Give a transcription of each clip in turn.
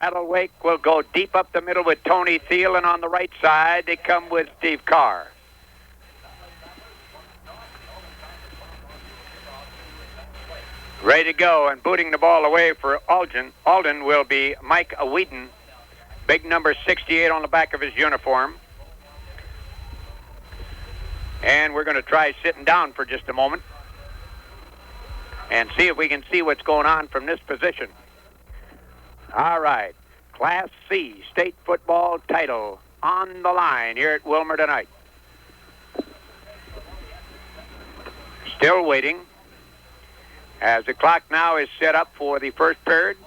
Battlewake will go deep up the middle with Tony Thiel, and on the right side, they come with Steve Carr. Ready to go, and booting the ball away for Aldon. Aldon will be Mike Wheaton, big number 68 on the back of his uniform. And we're going to try sitting down for just a moment and see if we can see what's going on from this position. All right, Class C state football title on the line here at Wilmer tonight. Still waiting as the clock now is set up for the first period.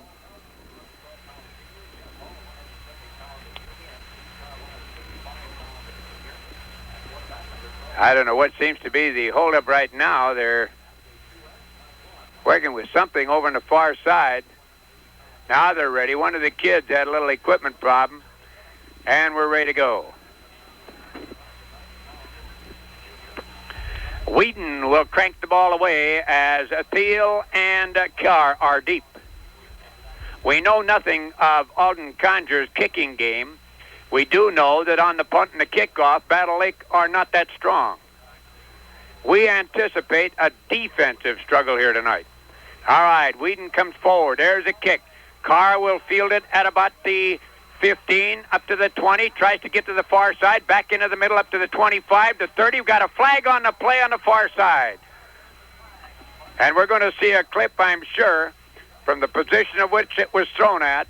I don't know what seems to be the holdup right now. They're working with something over on the far side. Now they're ready. One of the kids had a little equipment problem, and we're ready to go. Wheaton will crank the ball away as Thiel and Carr are deep. We know nothing of Aldon Conger's kicking game. We do know that on the punt and the kickoff, Battle Lake are not that strong. We anticipate a defensive struggle here tonight. All right, Wheaton comes forward. There's a kick. Carr will field it at about the 15, up to the 20, tries to get to the far side, back into the middle, up to the 25, the 30. We've got a flag on the play on the far side. And we're going to see a clip, I'm sure, from the position of which it was thrown at.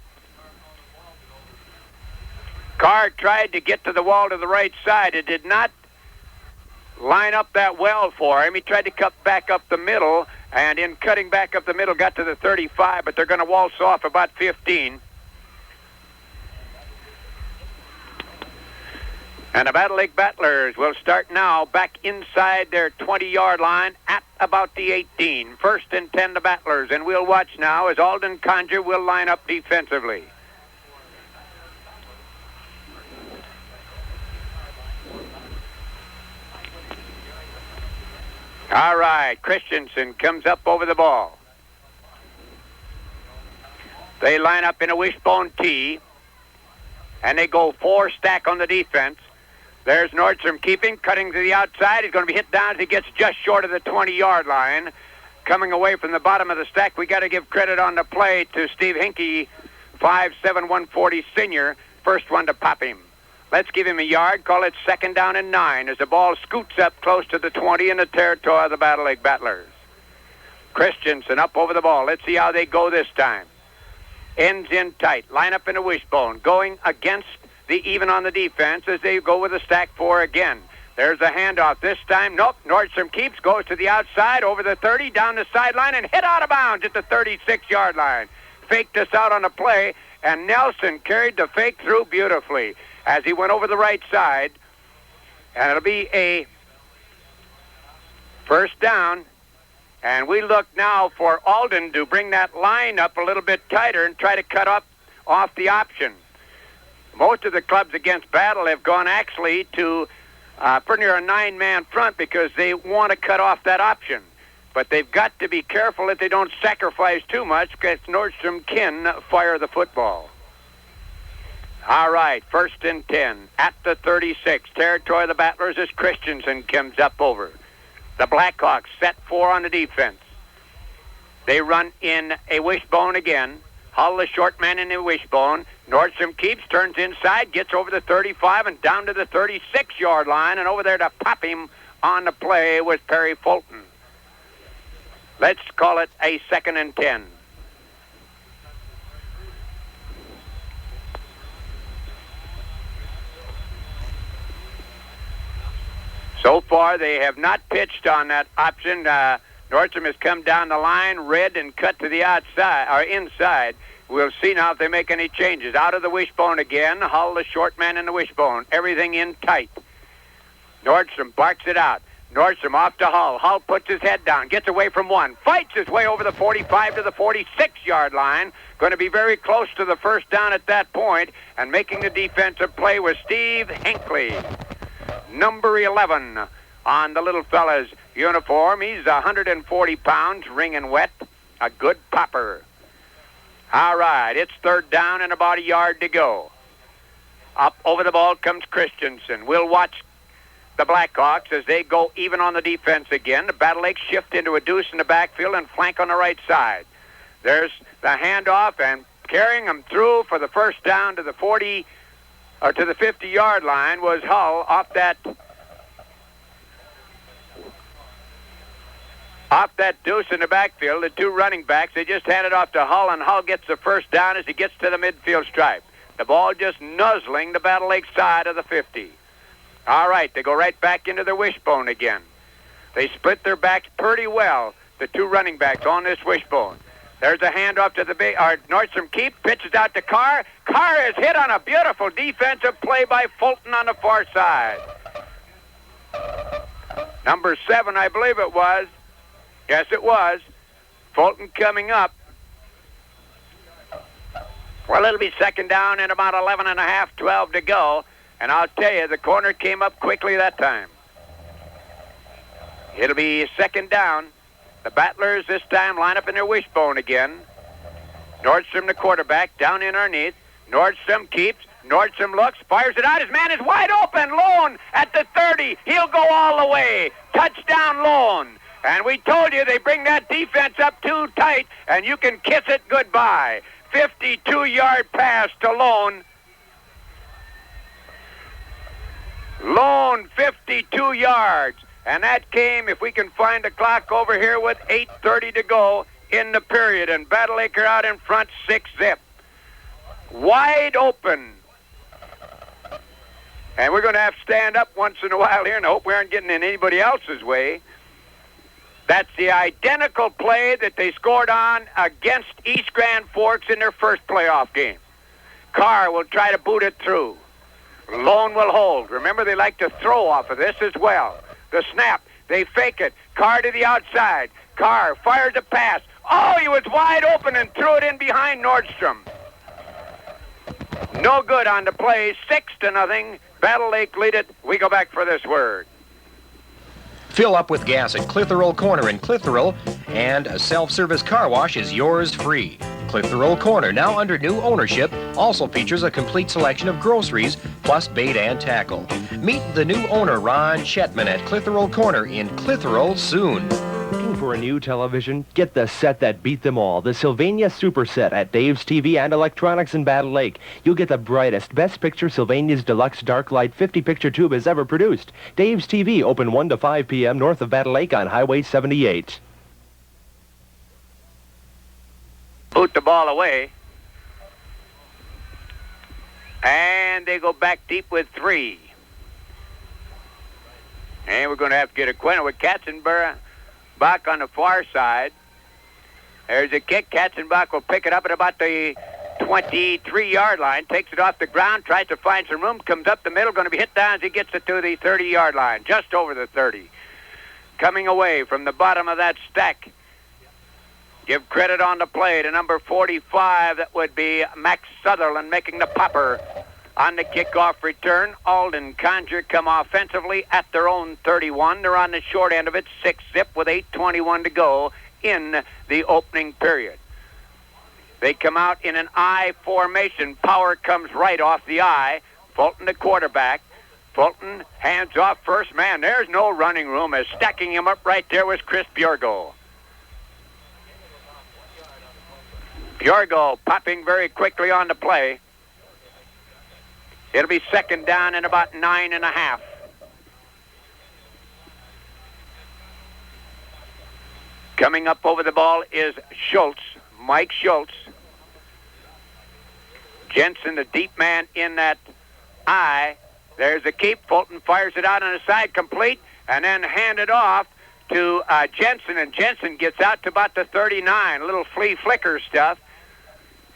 Carr tried to get to the wall to the right side. It did not line up that well for him. He tried to cut back up the middle, and in cutting back up the middle, got to the 35, but they're going to waltz off about 15. And the Battle Lake Battlers will start now back inside their 20-yard line at about the 18. First and 10, the Battlers. And we'll watch now as Aldon Conger will line up defensively. All right, Christensen comes up over the ball. They line up in a wishbone T, and they go 4 stack on the defense. There's Nordstrom keeping, cutting to the outside. He's going to be hit down as he gets just short of the 20-yard line. Coming away from the bottom of the stack, we got to give credit on the play to Steve Hinkey, 5'7", 140 senior, first one to pop him. Let's give him a yard, call it 2nd down and 9 as the ball scoots up close to the 20 in the territory of the Battle Lake Battlers. Christensen up over the ball. Let's see how they go this time. Ends in tight, line up in a wishbone, going against the even on the defense as they go with a stack 4 again. There's a handoff this time. Nope, Nordstrom keeps, goes to the outside, over the 30, down the sideline, and hit out of bounds at the 36-yard line. Faked us out on the play, and Nelson carried the fake through beautifully as he went over the right side. And it'll be a first down. And we look now for Aldon to bring that line up a little bit tighter and try to cut up off the option. Most of the clubs against Battle have gone actually to pretty near a 9-man front because they want to cut off that option. But they've got to be careful that they don't sacrifice too much because Nordstrom can fire the football. All right, 1st and 10 at the 36. Territory of the Battlers as Christensen comes up over. The Blackhawks set 4 on the defense. They run in a wishbone again. Hull, the short man in the wishbone. Nordstrom keeps, turns inside, gets over the 35 and down to the 36-yard line, and over there to pop him on the play was Perry Fulton. Let's call it a 2nd and 10. So far, they have not pitched on that option. Nordstrom has come down the line, read, and cut to the outside or inside. We'll see now if they make any changes. Out of the wishbone again. Hull, the short man in the wishbone. Everything in tight. Nordstrom barks it out. Nordstrom off to Hull. Hull puts his head down, gets away from one, fights his way over the 45 to the 46-yard line. Going to be very close to the first down at that point, and making the defensive play was Steve Hinckley. Number 11 on the little fella's uniform. He's 140 pounds, wringing wet. A good popper. All right, it's third down and about a yard to go. Up over the ball comes Christensen. We'll watch the Blackhawks as they go even on the defense again. The Battle Lake shift into a deuce in the backfield and flank on the right side. There's the handoff, and carrying them through for the first down to the 40 or to the 50-yard line was Hull off that deuce in the backfield. The two running backs, they just hand it off to Hull, and Hull gets the first down as he gets to the midfield stripe. The ball just nuzzling the Battle Lake side of the 50. All right, they go right back into their wishbone again. They split their backs pretty well, the two running backs on this wishbone. There's a handoff to Nordstrom Keep, pitches out to Carr. Carr is hit on a beautiful defensive play by Fulton on the far side. Number 7, I believe it was. Yes, it was. Fulton coming up. Well, it'll be second down and about 11 and a half, 12 to go. And I'll tell you, the corner came up quickly that time. It'll be second down. The Battlers this time line up in their wishbone again. Nordstrom, the quarterback, down in underneath. Nordstrom keeps. Nordstrom looks, fires it out. His man is wide open. Lone at the 30. He'll go all the way. Touchdown, Lone. And we told you they bring that defense up too tight, and you can kiss it goodbye. 52-yard pass to Lone. Lone, 52 yards. And that came, if we can find the clock over here, with 8:30 to go in the period. And Battle Lake are out in front, 6-zip. Wide open. And we're going to have to stand up once in a while here, and I hope we aren't getting in anybody else's way. That's the identical play that they scored on against East Grand Forks in their first playoff game. Carr will try to boot it through. Lone will hold. Remember, they like to throw off of this as well. The snap, they fake it. Carr to the outside. Carr fires a pass. Oh, he was wide open and threw it in behind Nordstrom. No good on the play. 6-0. Battle Lake lead it. We go back for this word. Fill up with gas at Clitheroe Corner in Clitheroe, and a self-service car wash is yours free. Clitheroe Corner, now under new ownership, also features a complete selection of groceries, plus bait and tackle. Meet the new owner, Ron Shetman, at Clitheroe Corner in Clitheroe soon. Looking for a new television? Get the set that beat them all, the Sylvania Super Set at Dave's TV and Electronics in Battle Lake. You'll get the brightest, best picture Sylvania's Deluxe Dark Light 50-picture tube has ever produced. Dave's TV, open 1 to 5 p.m. north of Battle Lake on Highway 78. Boot the ball away. And they go back deep with 3. And we're going to have to get acquainted with Katzenbach on the far side. There's a kick. Katzenbach will pick it up at about the 23-yard line, takes it off the ground, tries to find some room, comes up the middle, going to be hit down as he gets it to the 30-yard line, just over the 30. Coming away from the bottom of that stack. Give credit on the play to number 45. That would be Max Sutherland making the popper on the kickoff return. Aldon, Conger come offensively at their own 31. They're on the short end of it, 6-zip with 8:21 to go in the opening period. They come out in an I formation. Power comes right off the I. Fulton, the quarterback. Fulton hands off first man. There's no running room, as stacking him up right there was Chris Bjorgo. Bjorgo popping very quickly on the play. It'll be second down and about 9.5. Coming up over the ball is Schultz, Mike Schultz. Jensen, the deep man in that I. There's a keep. Fulton fires it out on the side, complete, and then handed off to Jensen, and Jensen gets out to about the 39, a little flea flicker stuff.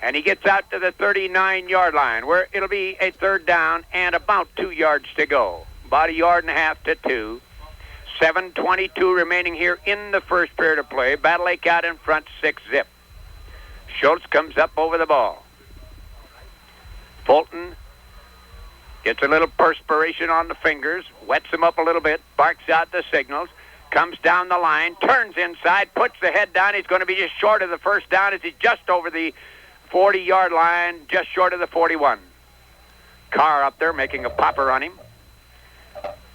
And he gets out to the 39-yard line, where it'll be a third down and about 2 yards to go. About 1.5 yards to 2. 7:22 remaining here in the first period of play. Battle Lake out in front, 6-zip. Schultz comes up over the ball. Fulton gets a little perspiration on the fingers, wets them up a little bit, barks out the signals, comes down the line, turns inside, puts the head down. He's going to be just short of the first down as he's just over the 40-yard line, just short of the 41. Carr up there making a popper on him.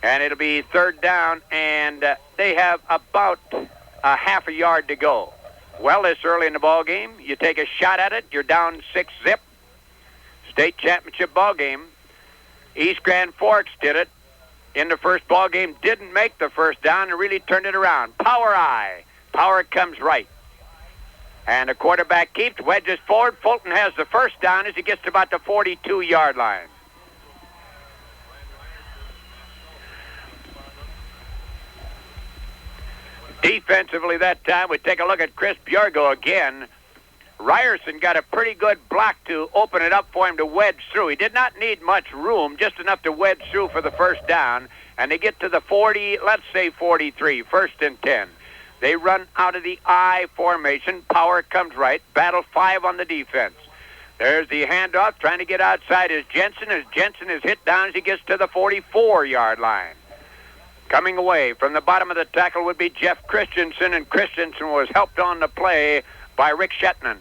And it'll be third down, and they have about a half a yard to go. Well, this early in the ball game, you take a shot at it, you're down 6-zip. State championship ball game. East Grand Forks did it in the first ball game, didn't make the first down and really turned it around. Power I. Power comes right. And the quarterback keeps, wedges forward. Fulton has the first down as he gets to about the 42-yard line. Defensively that time, we take a look at Chris Bjorgo again. Ryerson got a pretty good block to open it up for him to wedge through. He did not need much room, just enough to wedge through for the first down. And they get to the 40, let's say 43, 1st and 10. They run out of the I formation. Power comes right. Battle 5 on the defense. There's the handoff, trying to get outside is Jensen. As Jensen is hit down as he gets to the 44-yard line. Coming away from the bottom of the tackle would be Jeff Christensen, and Christensen was helped on the play by Rick Shetman.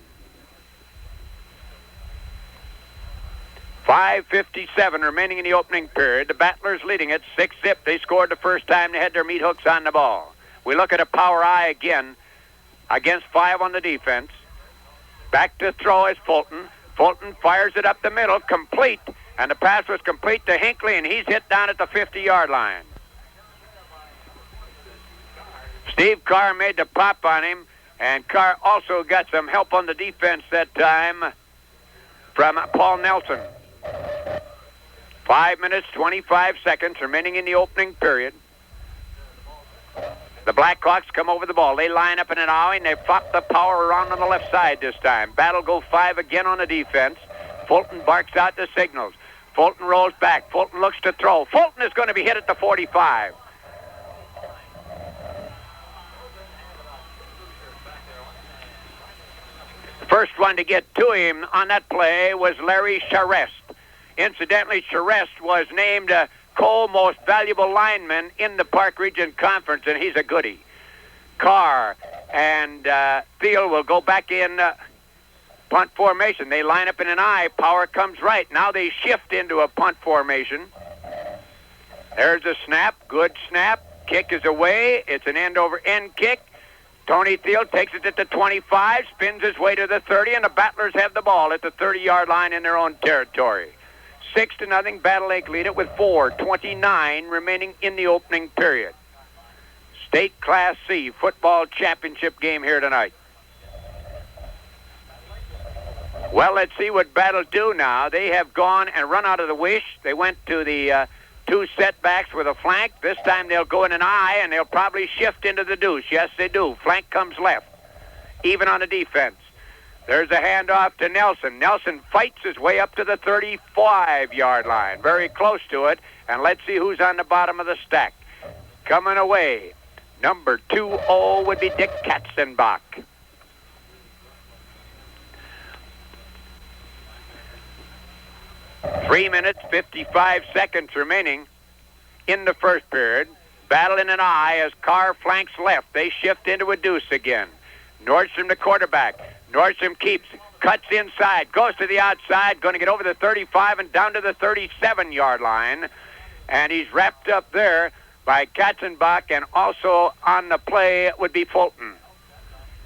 5:57 remaining in the opening period. The Battlers leading it 6-zip. They scored the first time they had their meat hooks on the ball. We look at a power I again against 5 on the defense. Back to throw is Fulton. Fulton fires it up the middle, complete, and the pass was complete to Hinckley, and he's hit down at the 50-yard line. Steve Carr made the pop on him, and Carr also got some help on the defense that time from Paul Nelson. 5 minutes, 25 seconds remaining in the opening period. The Blackhawks come over the ball. They line up in an alley, and they flop the power around on the left side this time. Battle go 5 again on the defense. Fulton barks out the signals. Fulton rolls back. Fulton looks to throw. Fulton is going to be hit at the 45. First one to get to him on that play was Larry Charest. Incidentally, Charest was named Cole Most Valuable Lineman in the Park Region Conference, and he's a goodie. Carr and Thiel will go back in punt formation. They line up in an I. Power comes right. Now they shift into a punt formation. There's a snap. Good snap. Kick is away. It's an end-over-end kick. Tony Thiel takes it at the 25, spins his way to the 30, and the Battlers have the ball at the 30-yard line in their own territory. 6-0, Battle Lake lead it with 4:29 remaining in the opening period. State Class C football championship game here tonight. Well, let's see what Battle do now. They have gone and run out of the wish. They went to the 2 setbacks with a flank. This time they'll go in an I, and they'll probably shift into the deuce. Yes, they do. Flank comes left, even on the defense. There's a handoff to Nelson. Nelson fights his way up to the 35-yard line, very close to it, and let's see who's on the bottom of the stack. Coming away, number 2-0 would be Dick Katzenbach. Three minutes, 55 seconds remaining in the first period. Battle in an I as Carr flanks left. They shift into a deuce again. Nordstrom, the quarterback. Nordstrom keeps, cuts inside, goes to the outside, going to get over the 35 and down to the 37-yard line. And he's wrapped up there by Katzenbach, and also on the play would be Fulton.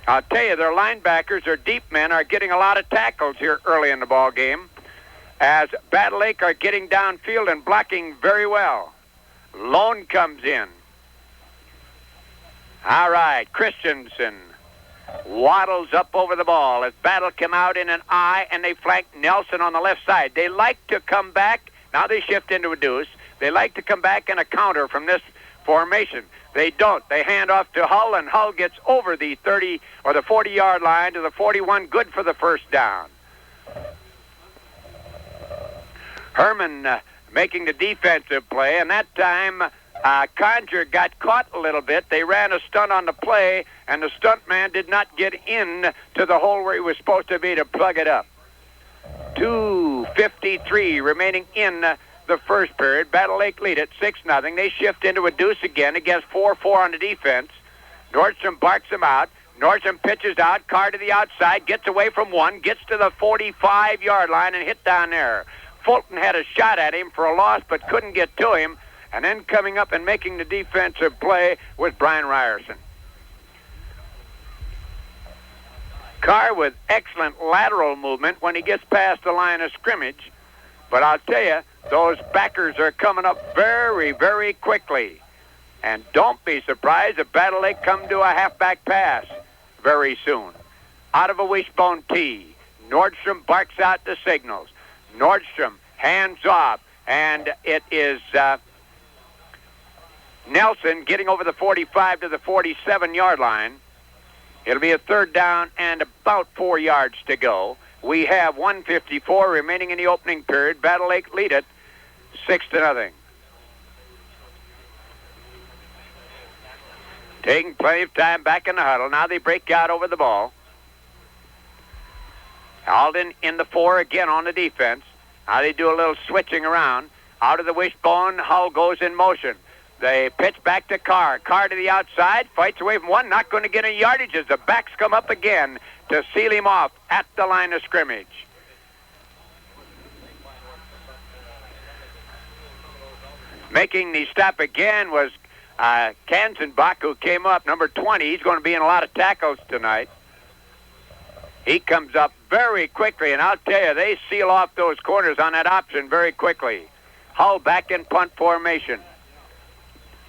I'll tell you, their linebackers, their deep men, are getting a lot of tackles here early in the ball game, as Battle Lake are getting downfield and blocking very well. Lone comes in. All right, Christensen waddles up over the ball as Battle come out in an I, and they flank Nelson on the left side. They like to come back. Now they shift into a deuce. They like to come back in a counter from this formation. They don't. They hand off to Hull, and Hull gets over the 30 or the 40-yard line to the 41, good for the first down. Herman making the defensive play, and that time Conger got caught a little bit. They ran a stunt on the play, and the stunt man did not get in to the hole where he was supposed to be to plug it up. 2:53 remaining in the first period. Battle Lake lead it 6-0. They shift into a deuce again against 4-4 on the defense. Nordstrom barks him out. Nordstrom pitches out, Carr to the outside, gets away from one, gets to the 45-yard line and hit down there. Fulton had a shot at him for a loss but couldn't get to him. And then coming up and making the defensive play was Brian Ryerson. Carr with excellent lateral movement when he gets past the line of scrimmage. But I'll tell you, those backers are coming up very, very quickly. And don't be surprised if Battle Lake come to a halfback pass very soon. Out of a wishbone tee, Nordstrom barks out the signals. Nordstrom hands off, and it is Nelson getting over the 45 to the 47-yard line. It'll be a third down and about 4 yards to go. We have 1:54 remaining in the opening period. Battle Lake lead it 6-0. Taking plenty of time back in the huddle. Now they break out over the ball. Aldon in the 4 again on the defense. Now they do a little switching around. Out of the wishbone, Hull goes in motion. They pitch back to Carr. Carr to the outside, fights away from one, not going to get any yardage as the backs come up again to seal him off at the line of scrimmage. Making the stop again was Kanzenbach, who came up, number 20. He's going to be in a lot of tackles tonight. He comes up very quickly, and I'll tell you, they seal off those corners on that option very quickly. Hull back in punt formation.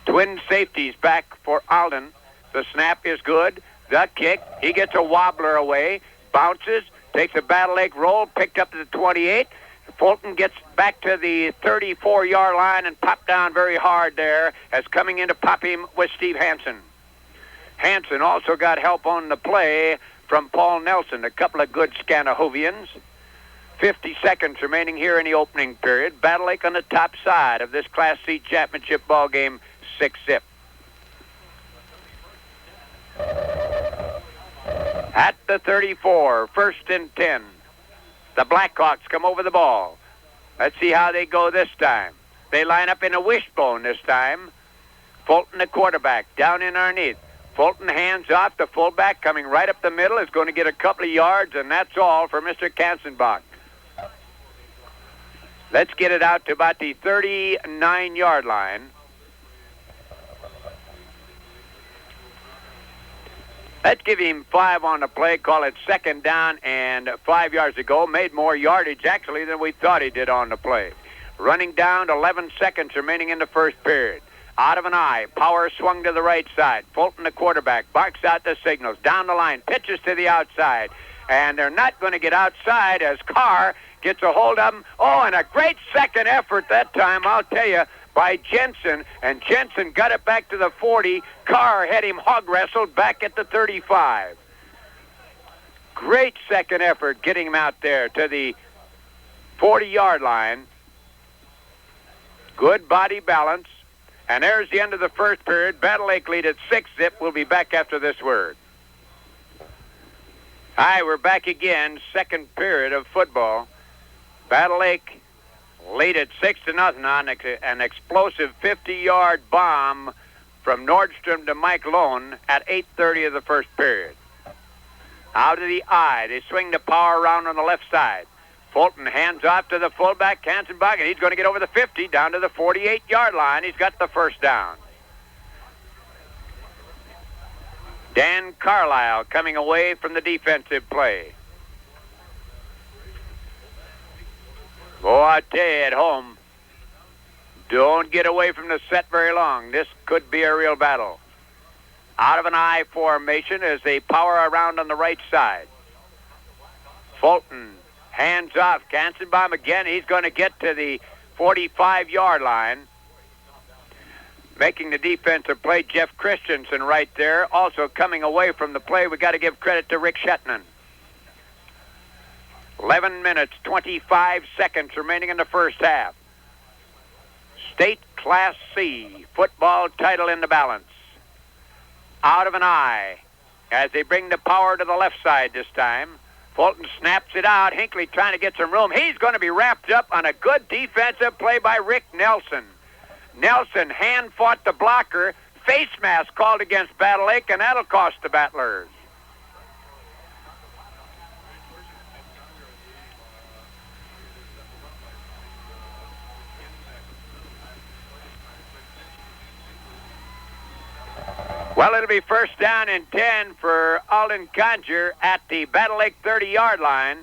Twin safeties back for Aldon. The snap is good. The kick, he gets a wobbler away, bounces, takes a Battle Lake roll, picked up to the 28. Fulton gets back to the 34-yard line and popped down very hard there as coming in to pop him with Steve Hansen. Hansen also got help on the play from Paul Nelson, a couple of good Scanahovians. 50 seconds remaining here in the opening period. Battle Lake on the top side of this Class C championship ball game, 6-0. At the 34, 1st and 10. The Blackhawks come over the ball. Let's see how they go this time. They line up in a wishbone this time. Fulton, the quarterback, down in underneath. Fulton hands off. The fullback coming right up the middle is going to get a couple of yards, and that's all for Mr. Kanzenbach. Let's get it out to about the 39-yard line. Let's give him 5 on the play, call it second down and 5 yards to go. Made more yardage, actually, than we thought he did on the play. Running down to 11 seconds remaining in the first period. Out of an eye, power swung to the right side. Fulton, the quarterback, barks out the signals. Down the line, pitches to the outside. And they're not going to get outside as Carr gets a hold of him. Oh, and a great second effort that time, I'll tell you, by Jensen, and Jensen got it back to the 40. Carr had him hog wrestled back at the 35. Great second effort getting him out there to the 40-yard line. Good body balance. And there's the end of the first period. Battle Lake lead at 6-0. We'll be back after this word. Hi, we're back again. Second period of football. Battle Lake lead at 6-0 on an explosive 50-yard bomb from Nordstrom to Mike Lone at 8:30 of the first period. Out of the eye, they swing the power around on the left side. Fulton hands off to the fullback, Kanzenbach, and he's going to get over the 50 down to the 48-yard line. He's got the first down. Dan Carlisle coming away from the defensive play. Oh, I tell you, at home, don't get away from the set very long. This could be a real battle. Out of an I formation as they power around on the right side. Fulton hands off. Kanzenbaum again. He's going to get to the 45-yard line. Making the defensive play, Jeff Christensen right there. Also coming away from the play, we got to give credit to Rick Shetman. 11 minutes, 25 seconds remaining in the first half. State Class C football title in the balance. Out of an eye as they bring the power to the left side this time. Fulton snaps it out. Hinckley trying to get some room. He's going to be wrapped up on a good defensive play by Rick Nelson. Nelson hand fought the blocker. Face mask called against Battle Lake, and that'll cost the Battlers. Well, it'll be first down and 10 for Aldon Conger at the Battle Lake 30-yard line.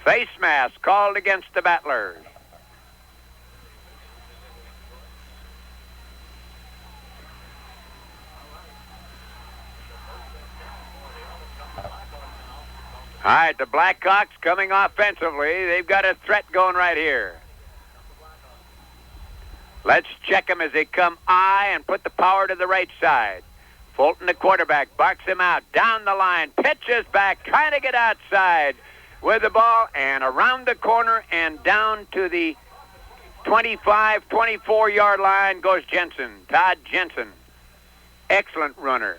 Face mask called against the Battlers. All right, the Blackhawks coming offensively. They've got a threat going right here. Let's check them as they come I and put the power to the right side. Fulton, the quarterback, barks him out. Down the line, pitches back, trying to get outside with the ball, and around the corner and down to the 25, 24-yard line goes Jensen, Todd Jensen. Excellent runner.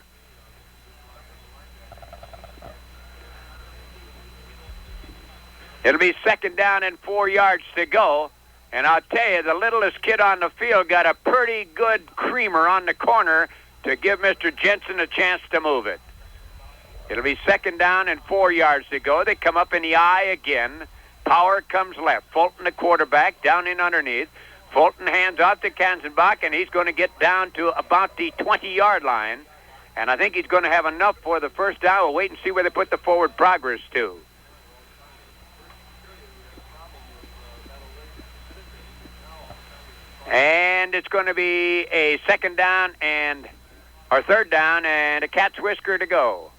It'll be second down and 4 yards to go. And I'll tell you, the littlest kid on the field got a pretty good creamer on the corner to give Mr. Jensen a chance to move it. It'll be second down and 4 yards to go. They come up in the I again. Power comes left. Fulton, the quarterback, down in underneath. Fulton hands off to Kanzenbach, and he's going to get down to about the 20-yard line. And I think he's going to have enough for the first down. We'll wait and see where they put the forward progress to. And it's going to be a third down and a cat's whisker to go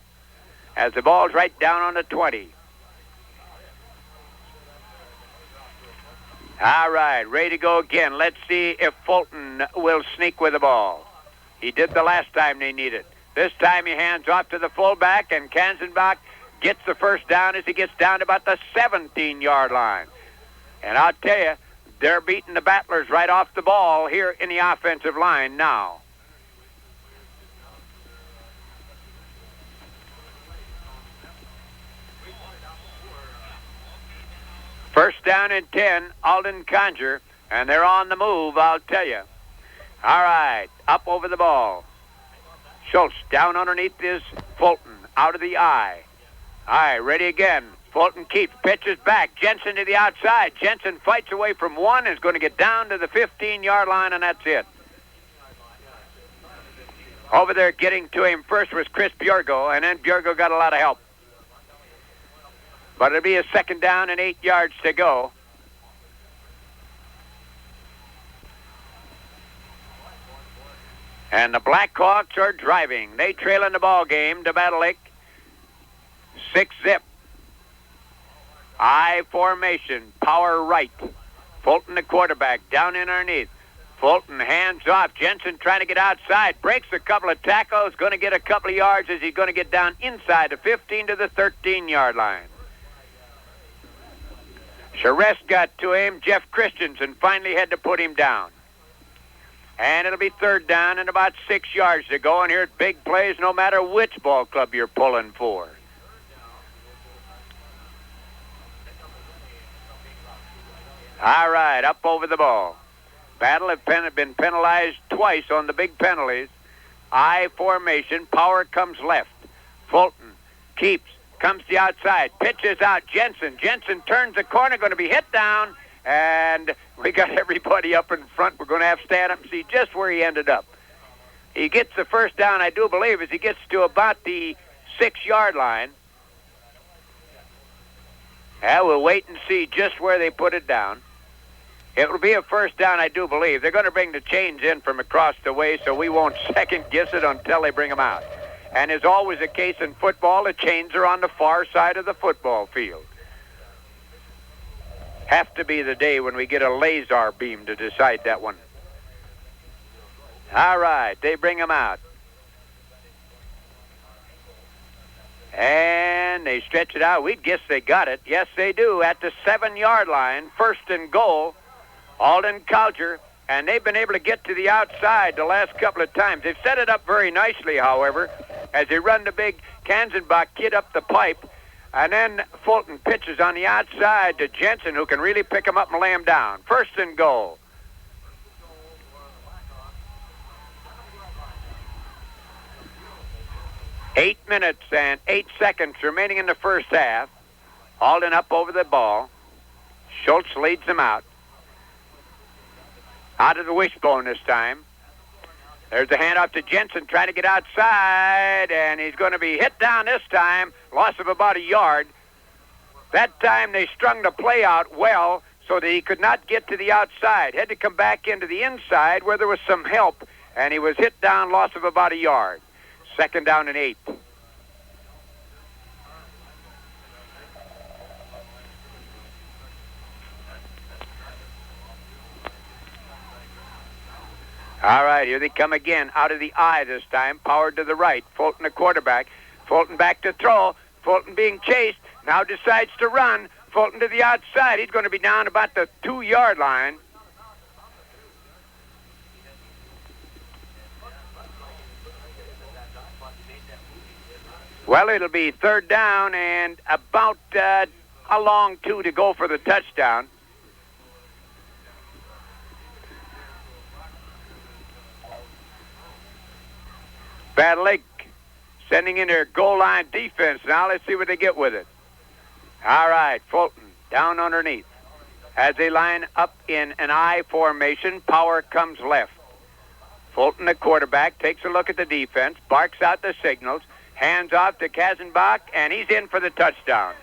as the ball's right down on the 20. All right, ready to go again. Let's see if Fulton will sneak with the ball. He did the last time they needed it. This time he hands off to the fullback, and Kanzenbach gets the first down as he gets down to about the 17-yard line. And I'll tell you, they're beating the Battlers right off the ball here in the offensive line now. First down and 10, Aldon Conger, and they're on the move, I'll tell you. All right, up over the ball. Schultz down underneath is Fulton, out of the I. All right, ready again. Fulton keeps, pitches back. Jensen to the outside. Jensen fights away from one, is going to get down to the 15-yard line, and that's it. Over there getting to him first was Chris Bjorgo, and then Bjorgo got a lot of help. But it'll be a second down and 8 yards to go. And the Blackhawks are driving. They trail in the ball game to Battle Lake. 6-zip. I formation, power right. Fulton, the quarterback, down in underneath. Fulton hands off. Jensen trying to get outside. Breaks a couple of tackles. Going to get a couple of yards as he's going to get down inside the 15 to the 13-yard line. Charest got to him. Jeff Christensen finally had to put him down. And it'll be third down and about 6 yards to go. And here's big plays no matter which ball club you're pulling for. All right, up over the ball. Battle have been penalized twice on the big penalties. I formation, power comes left. Fulton keeps, comes to the outside, pitches out. Jensen turns the corner, going to be hit down, and we got everybody up in front. We're going to have to stand up and see just where he ended up. He gets the first down, I do believe, as he gets to about the 6-yard line. Yeah, we'll wait and see just where they put it down. It will be a first down, I do believe. They're going to bring the chains in from across the way, so we won't second-guess it until they bring them out. And as always the case in football, the chains are on the far side of the football field. Have to be the day when we get a laser beam to decide that one. All right, they bring them out. And they stretch it out. We'd guess they got it. Yes, they do. At the 7-yard line, first and goal, Aldon Conger, and they've been able to get to the outside the last couple of times. They've set it up very nicely, however, as they run the big Kanzenbach kid up the pipe, and then Fulton pitches on the outside to Jensen, who can really pick him up and lay him down. First and goal. Eight minutes and 8 seconds remaining in the first half. Aldon up over the ball. Schultz leads them out. Out of the wishbone this time. There's a handoff to Jensen trying to get outside, and he's going to be hit down this time. Loss of about a yard. That time they strung the play out well so that he could not get to the outside. Had to come back into the inside where there was some help, and he was hit down, loss of about a yard. 2nd down and 8. All right, here they come again, out of the eye this time, powered to the right. Fulton, the quarterback. Fulton back to throw. Fulton being chased, now decides to run. Fulton to the outside. He's going to be down about the 2-yard line. Well, it'll be 3rd down and about a long 2 to go for the touchdown. Battle Lake sending in their goal line defense now. Let's see what they get with it. All right, Fulton down underneath. As they line up in an I formation, power comes left. Fulton, the quarterback, takes a look at the defense, barks out the signals, hands off to Kazenbach, and he's in for the touchdown.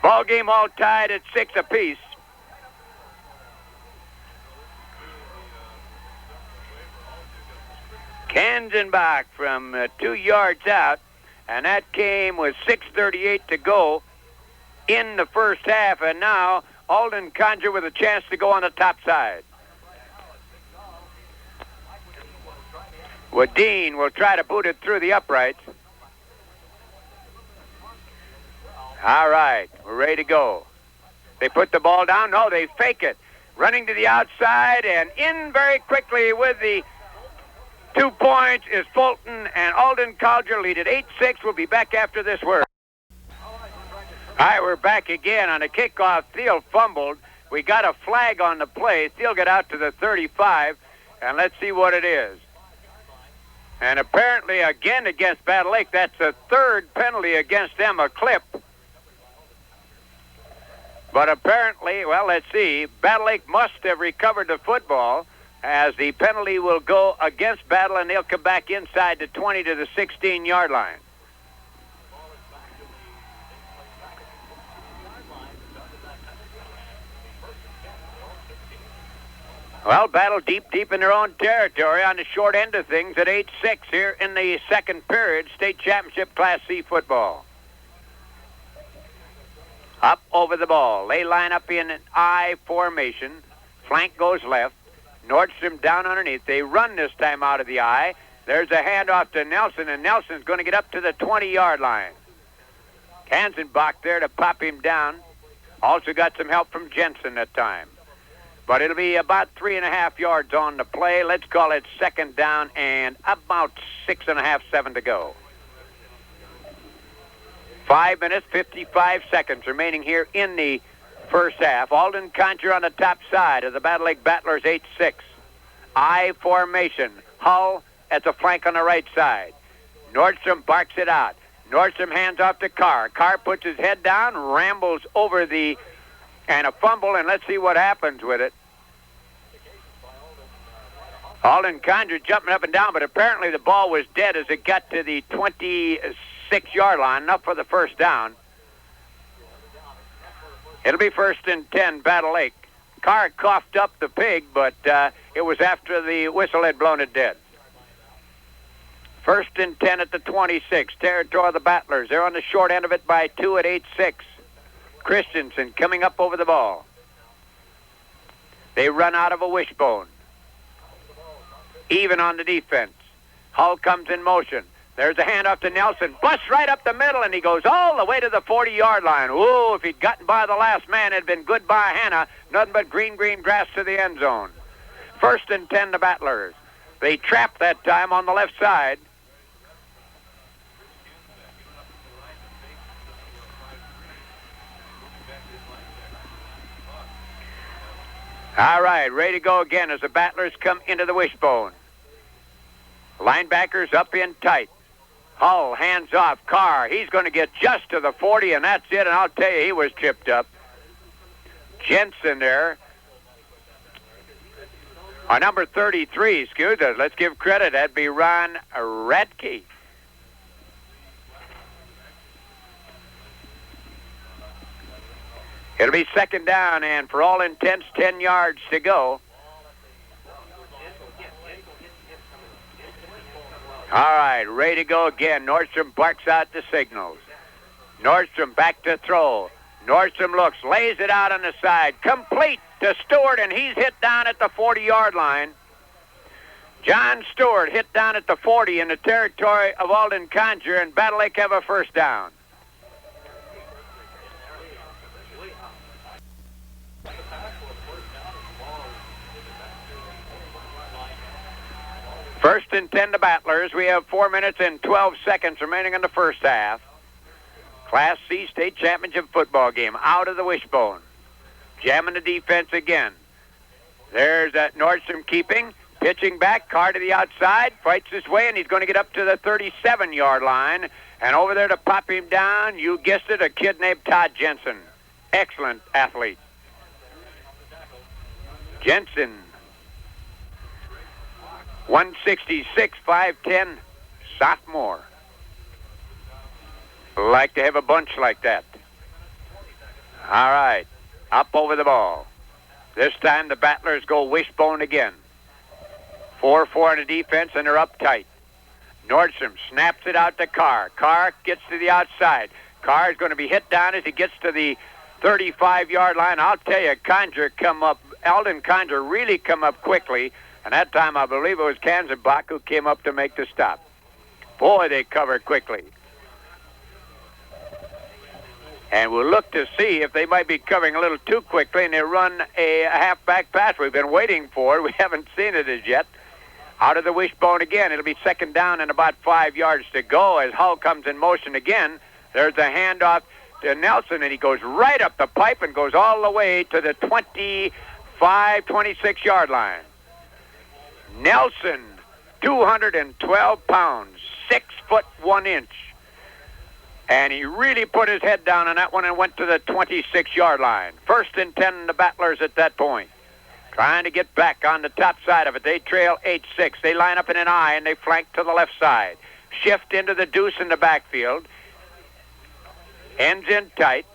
Ball game all tied at 6 apiece. Kazenbach from 2 yards out, and that came with 6:38 to go in the first half, and now Aldon Conger with a chance to go on the top side. Wadeen will try to boot it through the uprights. All right, we're ready to go. They put the ball down. No, they fake it. Running to the outside and in very quickly with the 2 points is Fulton, and Aldon Conger lead at 8-6. We'll be back after this word. All right, we're back again on a kickoff. Thiel fumbled. We got a flag on the play. Thiel got out to the 35, and let's see what it is. And apparently, again against Battle Lake, that's a 3rd penalty against them, a clip. But apparently, well, let's see. Battle Lake must have recovered the football, as the penalty will go against Battle, and they'll come back inside the 20 to the 16-yard line. Well, Battle deep in their own territory on the short end of things at 8-6 here in the 2nd period, state championship Class C football. Up over the ball. They line up in an I formation. Flank goes left. Nordstrom down underneath. They run this time out of the I. There's a handoff to Nelson, and Nelson's going to get up to the 20-yard line. Kanzenbach there to pop him down. Also got some help from Jensen that time. But it'll be about 3.5 yards on the play. Let's call it 2nd down and about 6.5, 7 to go. 5 minutes, 55 seconds remaining here in the first half. Aldon Conger on the top side of the Battle Lake Battlers, 8-6. I formation. Hull at the flank on the right side. Nordstrom barks it out. Nordstrom hands off to Carr. Carr puts his head down, rambles over and a fumble, and let's see what happens with it. Aldon Conger jumping up and down, but apparently the ball was dead as it got to the 26-yard line, enough for the first down. It'll be 1st and 10, Battle Lake. Carr coughed up the pig, but it was after the whistle had blown it dead. 1st and 10 at the 26, territory of the Battlers. They're on the short end of it by 2 at 8-6. Christensen coming up over the ball. They run out of a wishbone. Even on the defense. Hull comes in motion. There's a handoff to Nelson. Busts right up the middle, and he goes all the way to the 40-yard line. Ooh, if he'd gotten by the last man, it'd been goodbye, Hannah. Nothing but green grass to the end zone. 1st and 10, the Battlers. They trapped that time on the left side. All right, ready to go again as the Battlers come into the wishbone. Linebackers up in tight. Hull, hands off. Carr, he's going to get just to the 40, and that's it, and I'll tell you, he was tripped up. Jensen there. Number 33, excuse us. Let's give credit. That'd be Ron Radke. It'll be second down, and for all intents, 10 yards to go. All right, ready to go again. Nordstrom barks out the signals. Nordstrom back to throw. Nordstrom looks, lays it out on the side. Complete to Stewart, and he's hit down at the 40-yard line. John Stewart hit down at the 40 in the territory of Aldon Conger, and Battle Lake have a first down. First and 10 to Battlers. We have 4 minutes and 12 seconds remaining in the first half. Class C state championship football game out of the wishbone. Jamming the defense again. There's that Nordstrom keeping. Pitching back, Carr to the outside, fights his way, and he's going to get up to the 37-yard line. And over there to pop him down, you guessed it, a kid named Todd Jensen. Excellent athlete. Jensen, 166, 5'10", sophomore. Like to have a bunch like that. All right, up over the ball. This time the Battlers go wishbone again. 4-4 in the defense, and they're up tight. Nordstrom snaps it out to Carr. Carr gets to the outside. Carr is going to be hit down as he gets to the 35-yard line. I'll tell you, Aldon Conger really come up quickly, and that time I believe it was Kanzenbach who came up to make the stop. Boy, they covered quickly. And we'll look to see if they might be covering a little too quickly, and they run a halfback pass we've been waiting for. We haven't seen it as yet. Out of the wishbone again. It'll be second down and about 5 yards to go as Hull comes in motion again. There's a handoff to Nelson, and he goes right up the pipe and goes all the way to the 25, 26-yard line. Nelson, 212 pounds, 6 foot 1 inch. And he really put his head down on that one and went to the 26-yard line. First and 10, the Battlers at that point. Trying to get back on the top side of it. They trail 8-6. They line up in an I, and they flank to the left side. Shift into the deuce in the backfield. Ends in tight.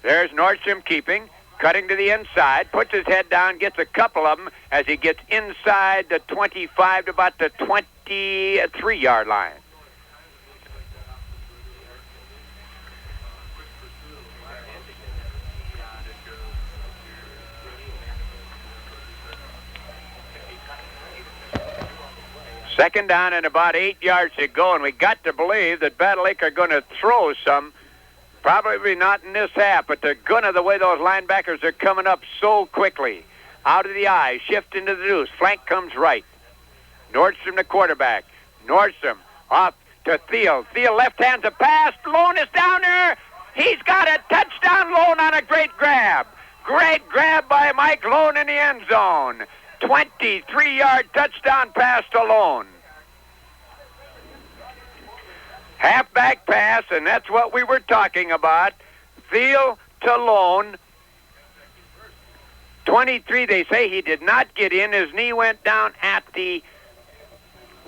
There's Nordstrom keeping. Cutting to the inside. Puts his head down. Gets a couple of them as he gets inside the 25 to about the 23-yard line. Second down and about 8 yards to go, and we got to believe that Battle Lake are going to throw some. Probably not in this half, but they're going to the way those linebackers are coming up so quickly. Out of the eye, shift into the deuce. Flank comes right. Nordstrom the quarterback. Nordstrom off to Thiel. Thiel left hands a pass. Lone is down there. He's got a touchdown. Lone on a great grab. Great grab by Mike Lone in the end zone. 23-yard touchdown pass to Lone. Halfback pass, and that's what we were talking about. Thiel to Lone. 23, they say he did not get in. His knee went down at the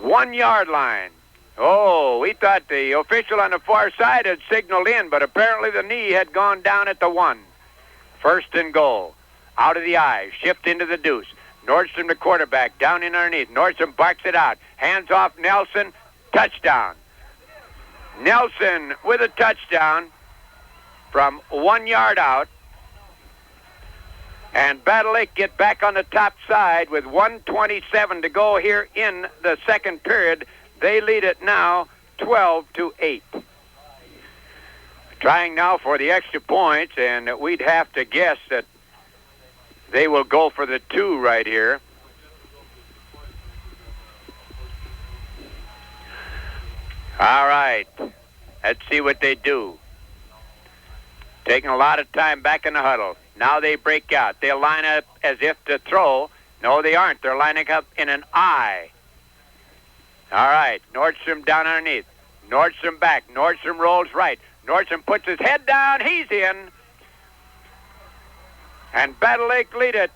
1-yard line. Oh, we thought the official on the far side had signaled in, but apparently the knee had gone down at the 1. First and goal. Out of the eye. Shift into the deuce. Nordstrom the quarterback, down in underneath. Nordstrom barks it out. Hands off Nelson. Touchdown. Nelson with a touchdown from 1 yard out. And Battle Lake get back on the top side with 1:27 to go here in the second period. They lead it now 12-8. Trying now for the extra points, and we'd have to guess that they will go for the 2 right here. All right. Let's see what they do. Taking a lot of time back in the huddle. Now they break out. They'll line up as if to throw. No, they aren't. They're lining up in an I. All right. Nordstrom down underneath. Nordstrom back. Nordstrom rolls right. Nordstrom puts his head down. He's in. And Battle Lake lead it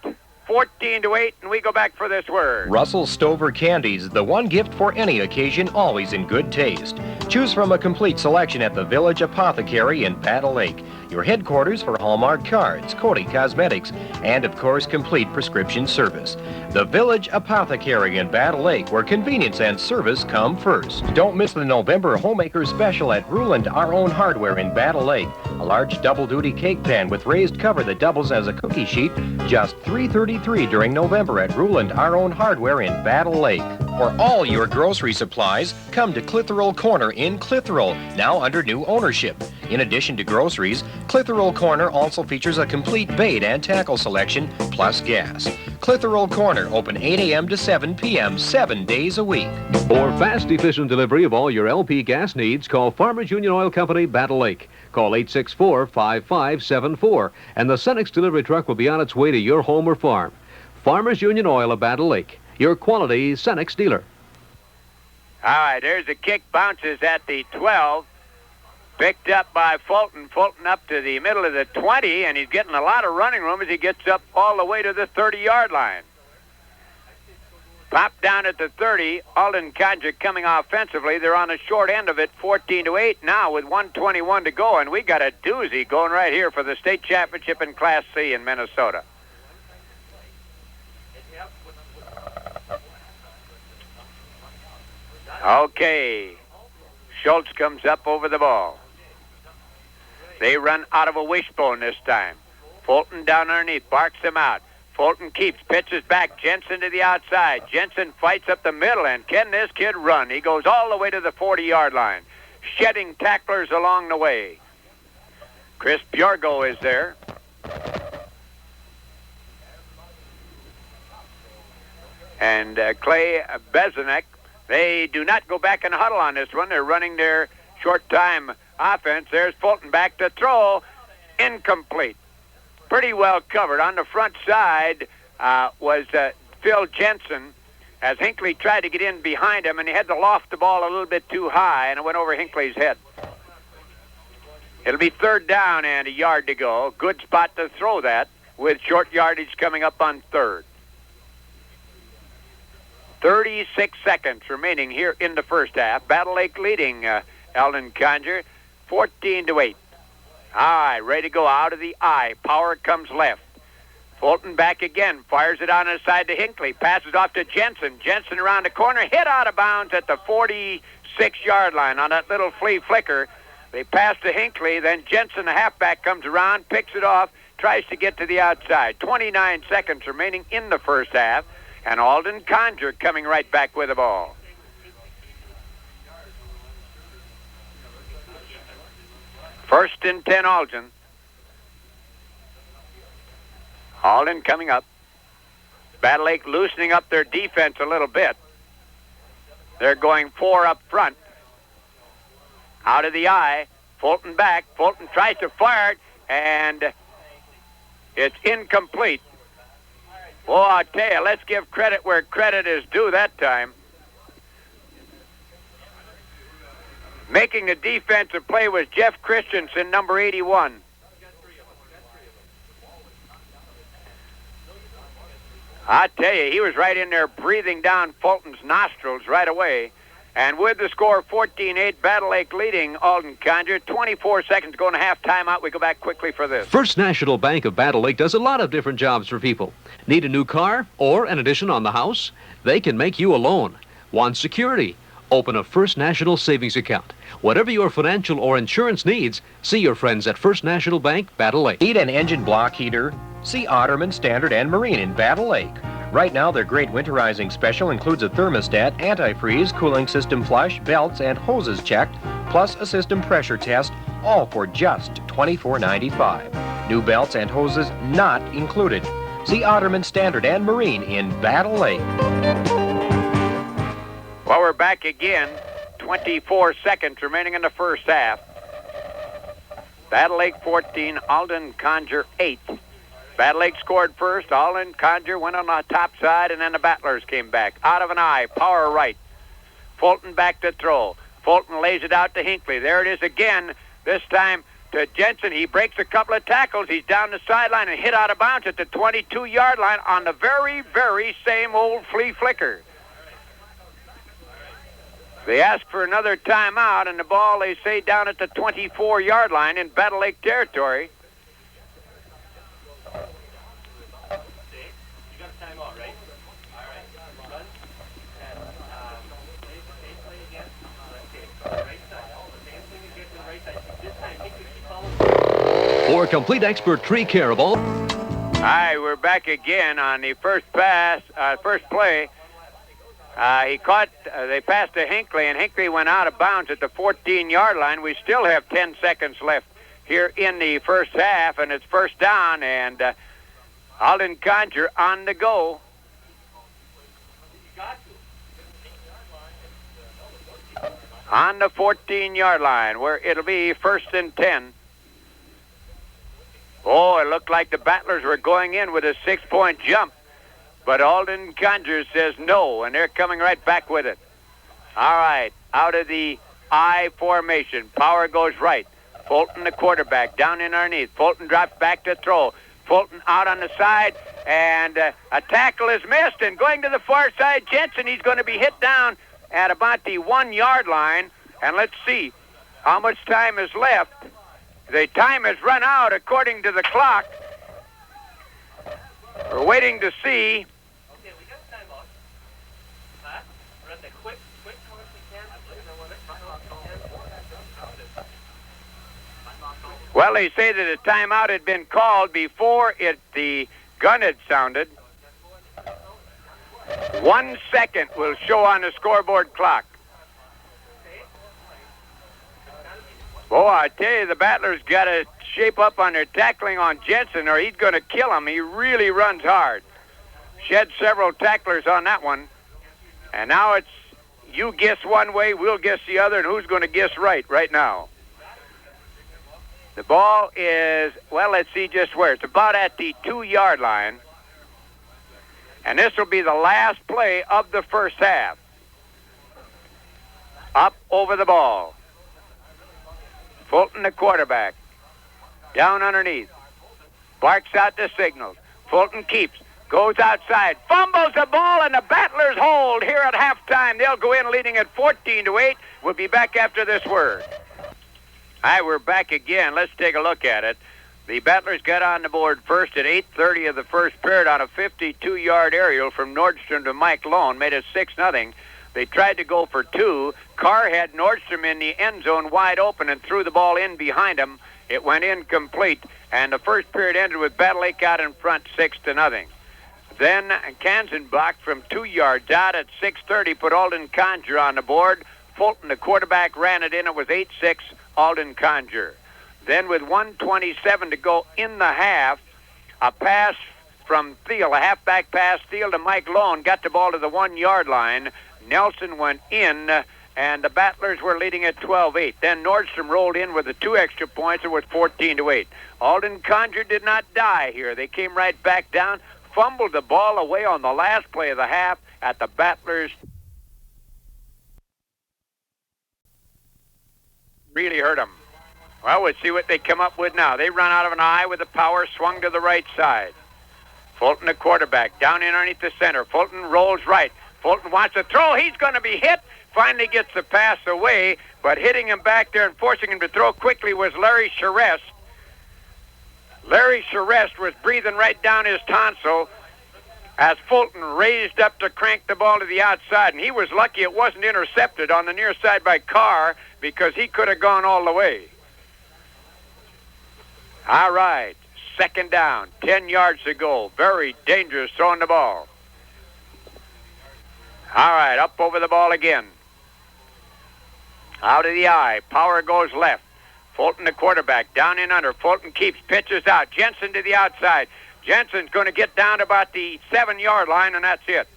14-8, and we go back for this word. Russell Stover Candies, the one gift for any occasion, always in good taste. Choose from a complete selection at the Village Apothecary in Battle Lake, your headquarters for Hallmark cards, Cody Cosmetics, and of course, complete prescription service. The Village Apothecary in Battle Lake, where convenience and service come first. Don't miss the November Homemaker Special at Ruland Our Own Hardware in Battle Lake. A large double-duty cake pan with raised cover that doubles as a cookie sheet, just $3.33 during November at Ruland Our Own Hardware in Battle Lake. For all your grocery supplies, come to Clitheroe Corner in Clitheroe, now under new ownership. In addition to groceries, Clitheroe Corner also features a complete bait and tackle selection, plus gas. Clitheroe Corner, open 8 a.m. to 7 p.m., 7 days a week. For fast, efficient delivery of all your LP gas needs, call Farmers Union Oil Company, Battle Lake. Call 864-5574, and the Cenex delivery truck will be on its way to your home or farm. Farmers Union Oil of Battle Lake, your quality Cenex dealer. All right, there's a kick, bounces at the 12. Picked up by Fulton. Fulton up to the middle of the 20, and he's getting a lot of running room as he gets up all the way to the 30-yard line. Popped down at the 30. Aldon Conger coming offensively. They're on the short end of it, 14-8 now with 1:21 to go, and we got a doozy going right here for the state championship in Class C in Minnesota. Okay. Schultz comes up over the ball. They run out of a wishbone this time. Fulton down underneath, barks them out. Fulton keeps, pitches back, Jensen to the outside. Jensen fights up the middle, and can this kid run? He goes all the way to the 40-yard line, shedding tacklers along the way. Chris Bjorgo is there. And Clay Bezanek. They do not go back in the huddle on this one. They're running their short-time offense. There's Fulton back to throw. Incomplete. Pretty well covered. On the front side was Phil Jensen as Hinckley tried to get in behind him, and he had to loft the ball a little bit too high, and it went over Hinckley's head. It'll be third down and a yard to go. Good spot to throw that with short yardage coming up on third. 36 seconds remaining here in the first half. Battle Lake leading Aldon Conger 14-8. All right, ready to go out of the eye. Power comes left. Fulton back again, fires it on the side to Hinckley, passes off to Jensen. Jensen around the corner, hit out of bounds at the 46-yard line on that little flea flicker. They pass to Hinckley, then Jensen, the halfback, comes around, picks it off, tries to get to the outside. 29 seconds remaining in the first half, and Aldon Conger coming right back with the ball. First and 10, Aldon. Aldon coming up. Battle Lake loosening up their defense a little bit. They're going 4 up front. Out of the eye. Fulton back. Fulton tries to fire it, and it's incomplete. Well, I'll tell you, let's give credit where credit is due that time. Making the defensive play was Jeff Christensen, number 81. I tell you, he was right in there breathing down Fulton's nostrils right away. And with the score 14-8, Battle Lake leading Aldon Conger. 24 seconds going to half timeout. We go back quickly for this. First National Bank of Battle Lake does a lot of different jobs for people. Need a new car or an addition on the house? They can make you a loan. Want security? Open a First National savings account. Whatever your financial or insurance needs, see your friends at First National Bank, Battle Lake. Need an engine block heater? See Otterman, Standard, and Marine in Battle Lake. Right now, their great winterizing special includes a thermostat, antifreeze, cooling system flush, belts, and hoses checked, plus a system pressure test, all for just $24.95. New belts and hoses not included. See Otterman, Standard, and Marine in Battle Lake. Well, we're back again. 24 seconds remaining in the first half. Battle Lake 14, Aldon Conger 8. Battle Lake scored first. Aldon Conger went on the top side, and then the Battlers came back. Out of an eye, power right. Fulton back to throw. Fulton lays it out to Hinckley. There it is again. This time to Jensen. He breaks a couple of tackles. He's down the sideline and hit out of bounds at the 22-yard line on the very, very same old flea flicker. They ask for another timeout, and the ball, they say, down at the 24-yard line in Battle Lake territory. For complete expert tree care of all. All right, we're back again on the first play. They passed to Hinckley, and Hinckley went out of bounds at the 14-yard line. We still have 10 seconds left here in the first half, and it's first down, and Aldon Conger on the go. On the 14-yard line, where it'll be first and 10. Oh, it looked like the Battlers were going in with a 6-point jump. But Aldon Conger says no, and they're coming right back with it. All right, out of the I formation. Power goes right. Fulton, the quarterback, down in underneath. Fulton drops back to throw. Fulton out on the side, and a tackle is missed. And going to the far side, Jensen, he's going to be hit down at about the 1-yard line. And let's see how much time is left. The time has run out according to the clock. We're waiting to see. Okay, we got time off. We're at the quick close we can. Well, they say that a timeout had been called before the gun had sounded. 1 second will show on the scoreboard clock. Oh, I tell you, the Battlers got to shape up on their tackling on Jensen, or he's going to kill him. He really runs hard. Shed several tacklers on that one. And now it's you guess one way, we'll guess the other, and who's going to guess right now? The ball is, well, let's see just where. It's about at the 2-yard line. And this will be the last play of the first half. Up over the ball. Fulton, the quarterback, down underneath, barks out the signals. Fulton keeps, goes outside, fumbles the ball, and the Battlers hold here at halftime. They'll go in leading at 14-8. We'll be back after this word. All right, we're back again. Let's take a look at it. The Battlers got on the board first at 8:30 of the first period on a 52-yard aerial from Nordstrom to Mike Lone, made it 6-0. They tried to go for 2. Carr had Nordstrom in the end zone wide open and threw the ball in behind him. It went incomplete, and the first period ended with Battle Lake out in front 6-0. Then Kanzenbach from 2 yards out at 6:30 put Aldon Conger on the board. Fulton, the quarterback, ran it in. It was 8-6, Aldon Conger. Then with 1:27 to go in the half, a pass from Thiel, a halfback pass, Thiel to Mike Lone, got the ball to the 1-yard line. Nelson went in, and the Battlers were leading at 12-8. Then Nordstrom rolled in with the 2 extra points. It was 14-8. Aldon Conger did not die here. They came right back down, fumbled the ball away on the last play of the half at the Battlers. Really hurt them. Well, we'll see what they come up with now. They run out of an I with the power, swung to the right side. Fulton, the quarterback, down in underneath the center. Fulton rolls right. Fulton wants to throw. He's going to be hit. Finally gets the pass away, but hitting him back there and forcing him to throw quickly was Larry Charest. Larry Charest was breathing right down his tonsil as Fulton raised up to crank the ball to the outside, and he was lucky it wasn't intercepted on the near side by Carr because he could have gone all the way. All right, second down, 10 yards to go. Very dangerous throwing the ball. All right, up over the ball again. Out of the eye. Power goes left. Fulton, the quarterback, down in under. Fulton keeps, pitches out. Jensen to the outside. Jensen's going to get down to about the 7-yard line, and that's it.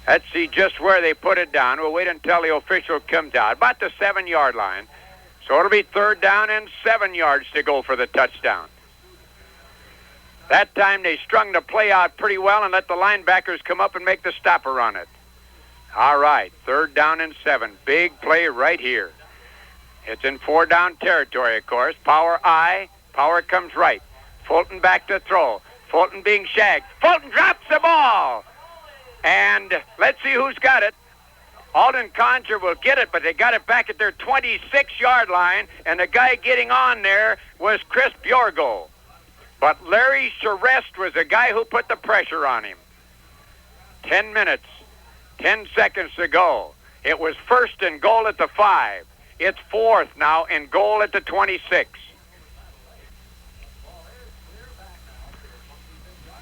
Let's see just where they put it down. We'll wait until the official comes out. About the 7-yard line. So it'll be 3rd down and 7 yards to go for the touchdown. That time they strung the play out pretty well and let the linebackers come up and make the stopper on it. All right, 3rd down and 7. Big play right here. It's in 4-down territory, of course. Power I. Power comes right. Fulton back to throw. Fulton being shagged. Fulton drops the ball. And let's see who's got it. Aldon Conger will get it, but they got it back at their 26-yard line, and the guy getting on there was Chris Bjorgo. But Larry Charest was the guy who put the pressure on him. 10 minutes, 10 seconds to go. It was 1st and goal at the 5. It's 4th now and goal at the 26.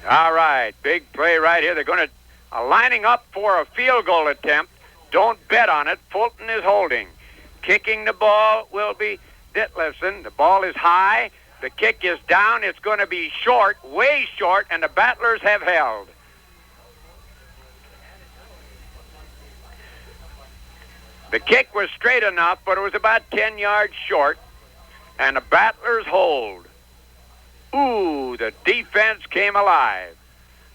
All right, big play right here. They're going to lining up for a field goal attempt. Don't bet on it. Fulton is holding. Kicking the ball will be Ditlevson. The ball is high. The kick is down. It's going to be short, way short, and the Battlers have held. The kick was straight enough, but it was about 10 yards short, and the Battlers hold. Ooh, the defense came alive.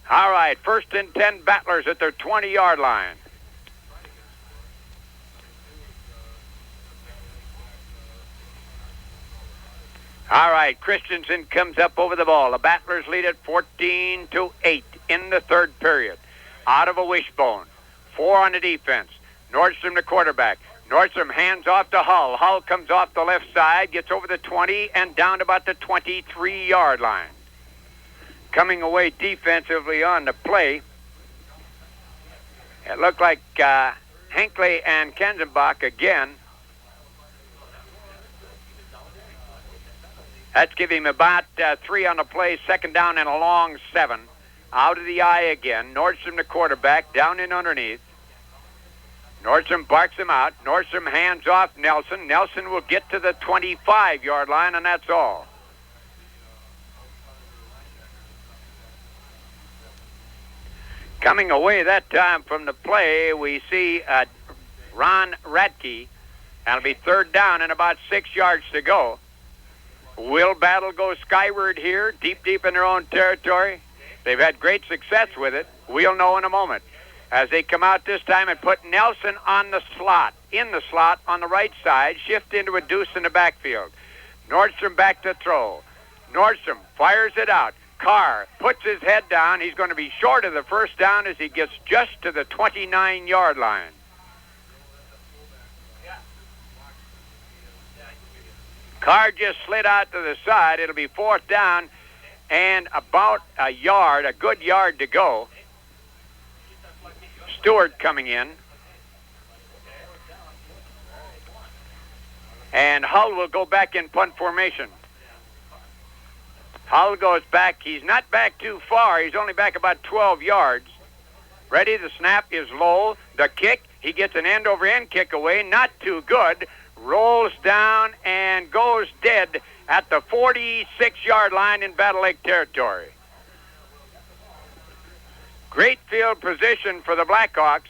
All right, 1st and 10 Battlers at their 20-yard line. All right, Christensen comes up over the ball. The Battlers lead it 14-8 in the 3rd period. Out of a wishbone. 4 on the defense. Nordstrom, the quarterback. Nordstrom hands off to Hull. Hull comes off the left side, gets over the 20, and down to about the 23-yard line. Coming away defensively on the play, it looked like Hinckley and Kenzenbach again. That's giving him about 3 on the play, 2nd down and a long 7. Out of the eye again. Nordstrom, the quarterback, down in underneath. Nordstrom barks him out. Nordstrom hands off Nelson. Nelson will get to the 25-yard line, and that's all. Coming away that time from the play, we see Ron Radke. That'll be 3rd down and about 6 yards to go. Will Battle go skyward here, deep in their own territory? They've had great success with it. We'll know in a moment. As they come out this time and put Nelson on the slot, in the slot on the right side, shift into a deuce in the backfield. Nordstrom back to throw. Nordstrom fires it out. Carr puts his head down. He's going to be short of the 1st down as he gets just to the 29-yard line. Carr just slid out to the side. It'll be 4th down and about a good yard to go. Stewart coming in. And Hull will go back in punt formation. Hull goes back. He's not back too far. He's only back about 12 yards. Ready, the snap is low. The kick, he gets an end-over-end kick away. Not too good. Rolls down and goes dead at the 46-yard line in Battle Lake territory. Great field position for the Blackhawks,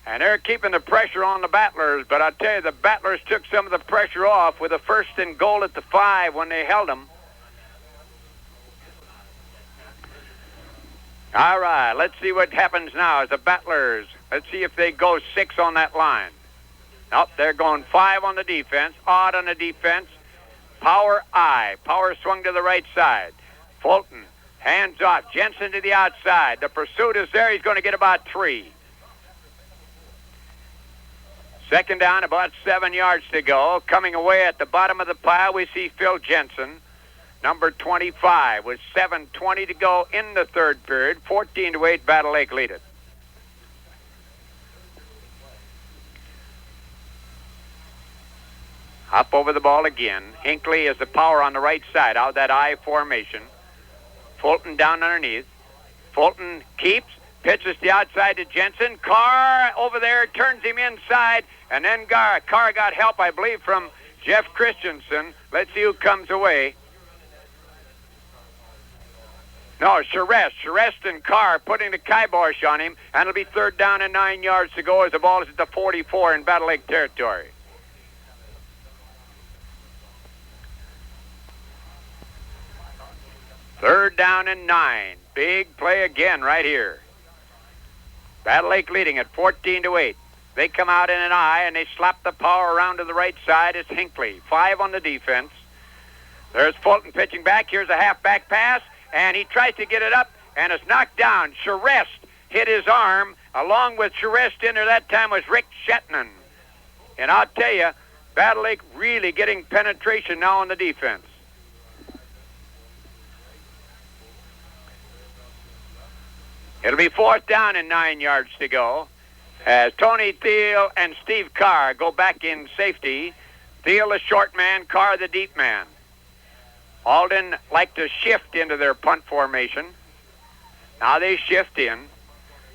and they're keeping the pressure on the Battlers, but I'll tell you, the Battlers took some of the pressure off with a 1st and goal at the 5 when they held them. All right, let's see what happens now as the Battlers. Let's see if they go 6 on that line. Nope, they're going 5 on the defense, odd on the defense. Power I. Power swung to the right side. Fulton, hands off. Jensen to the outside. The pursuit is there. He's going to get about 3. 2nd down, about 7 yards to go. Coming away at the bottom of the pile, we see Phil Jensen, number 25, with 7:20 to go in the 3rd period. 14-8, Battle Lake lead it. Up over the ball again. Hinckley is the power on the right side out of that I formation. Fulton down underneath. Fulton keeps, pitches the outside to Jensen. Carr over there turns him inside, and then Carr got help, I believe, from Jeff Christensen. Let's see who comes away. No, Charest and Carr putting the kibosh on him, and it'll be 3rd down and 9 yards to go as the ball is at the 44 in Battle Lake territory. Third down and 9. Big play again right here. Battle Lake leading at 14-8. They come out in an I, and they slap the power around to the right side. It's Hinckley. 5 on the defense. There's Fulton pitching back. Here's a half-back pass, and he tries to get it up, and it's knocked down. Charest hit his arm. Along with Charest in there that time was Rick Shetnan. And I'll tell you, Battle Lake really getting penetration now on the defense. It'll be 4th down and 9 yards to go as Tony Thiel and Steve Carr go back in safety. Thiel the short man, Carr the deep man. Aldon like to shift into their punt formation. Now they shift in.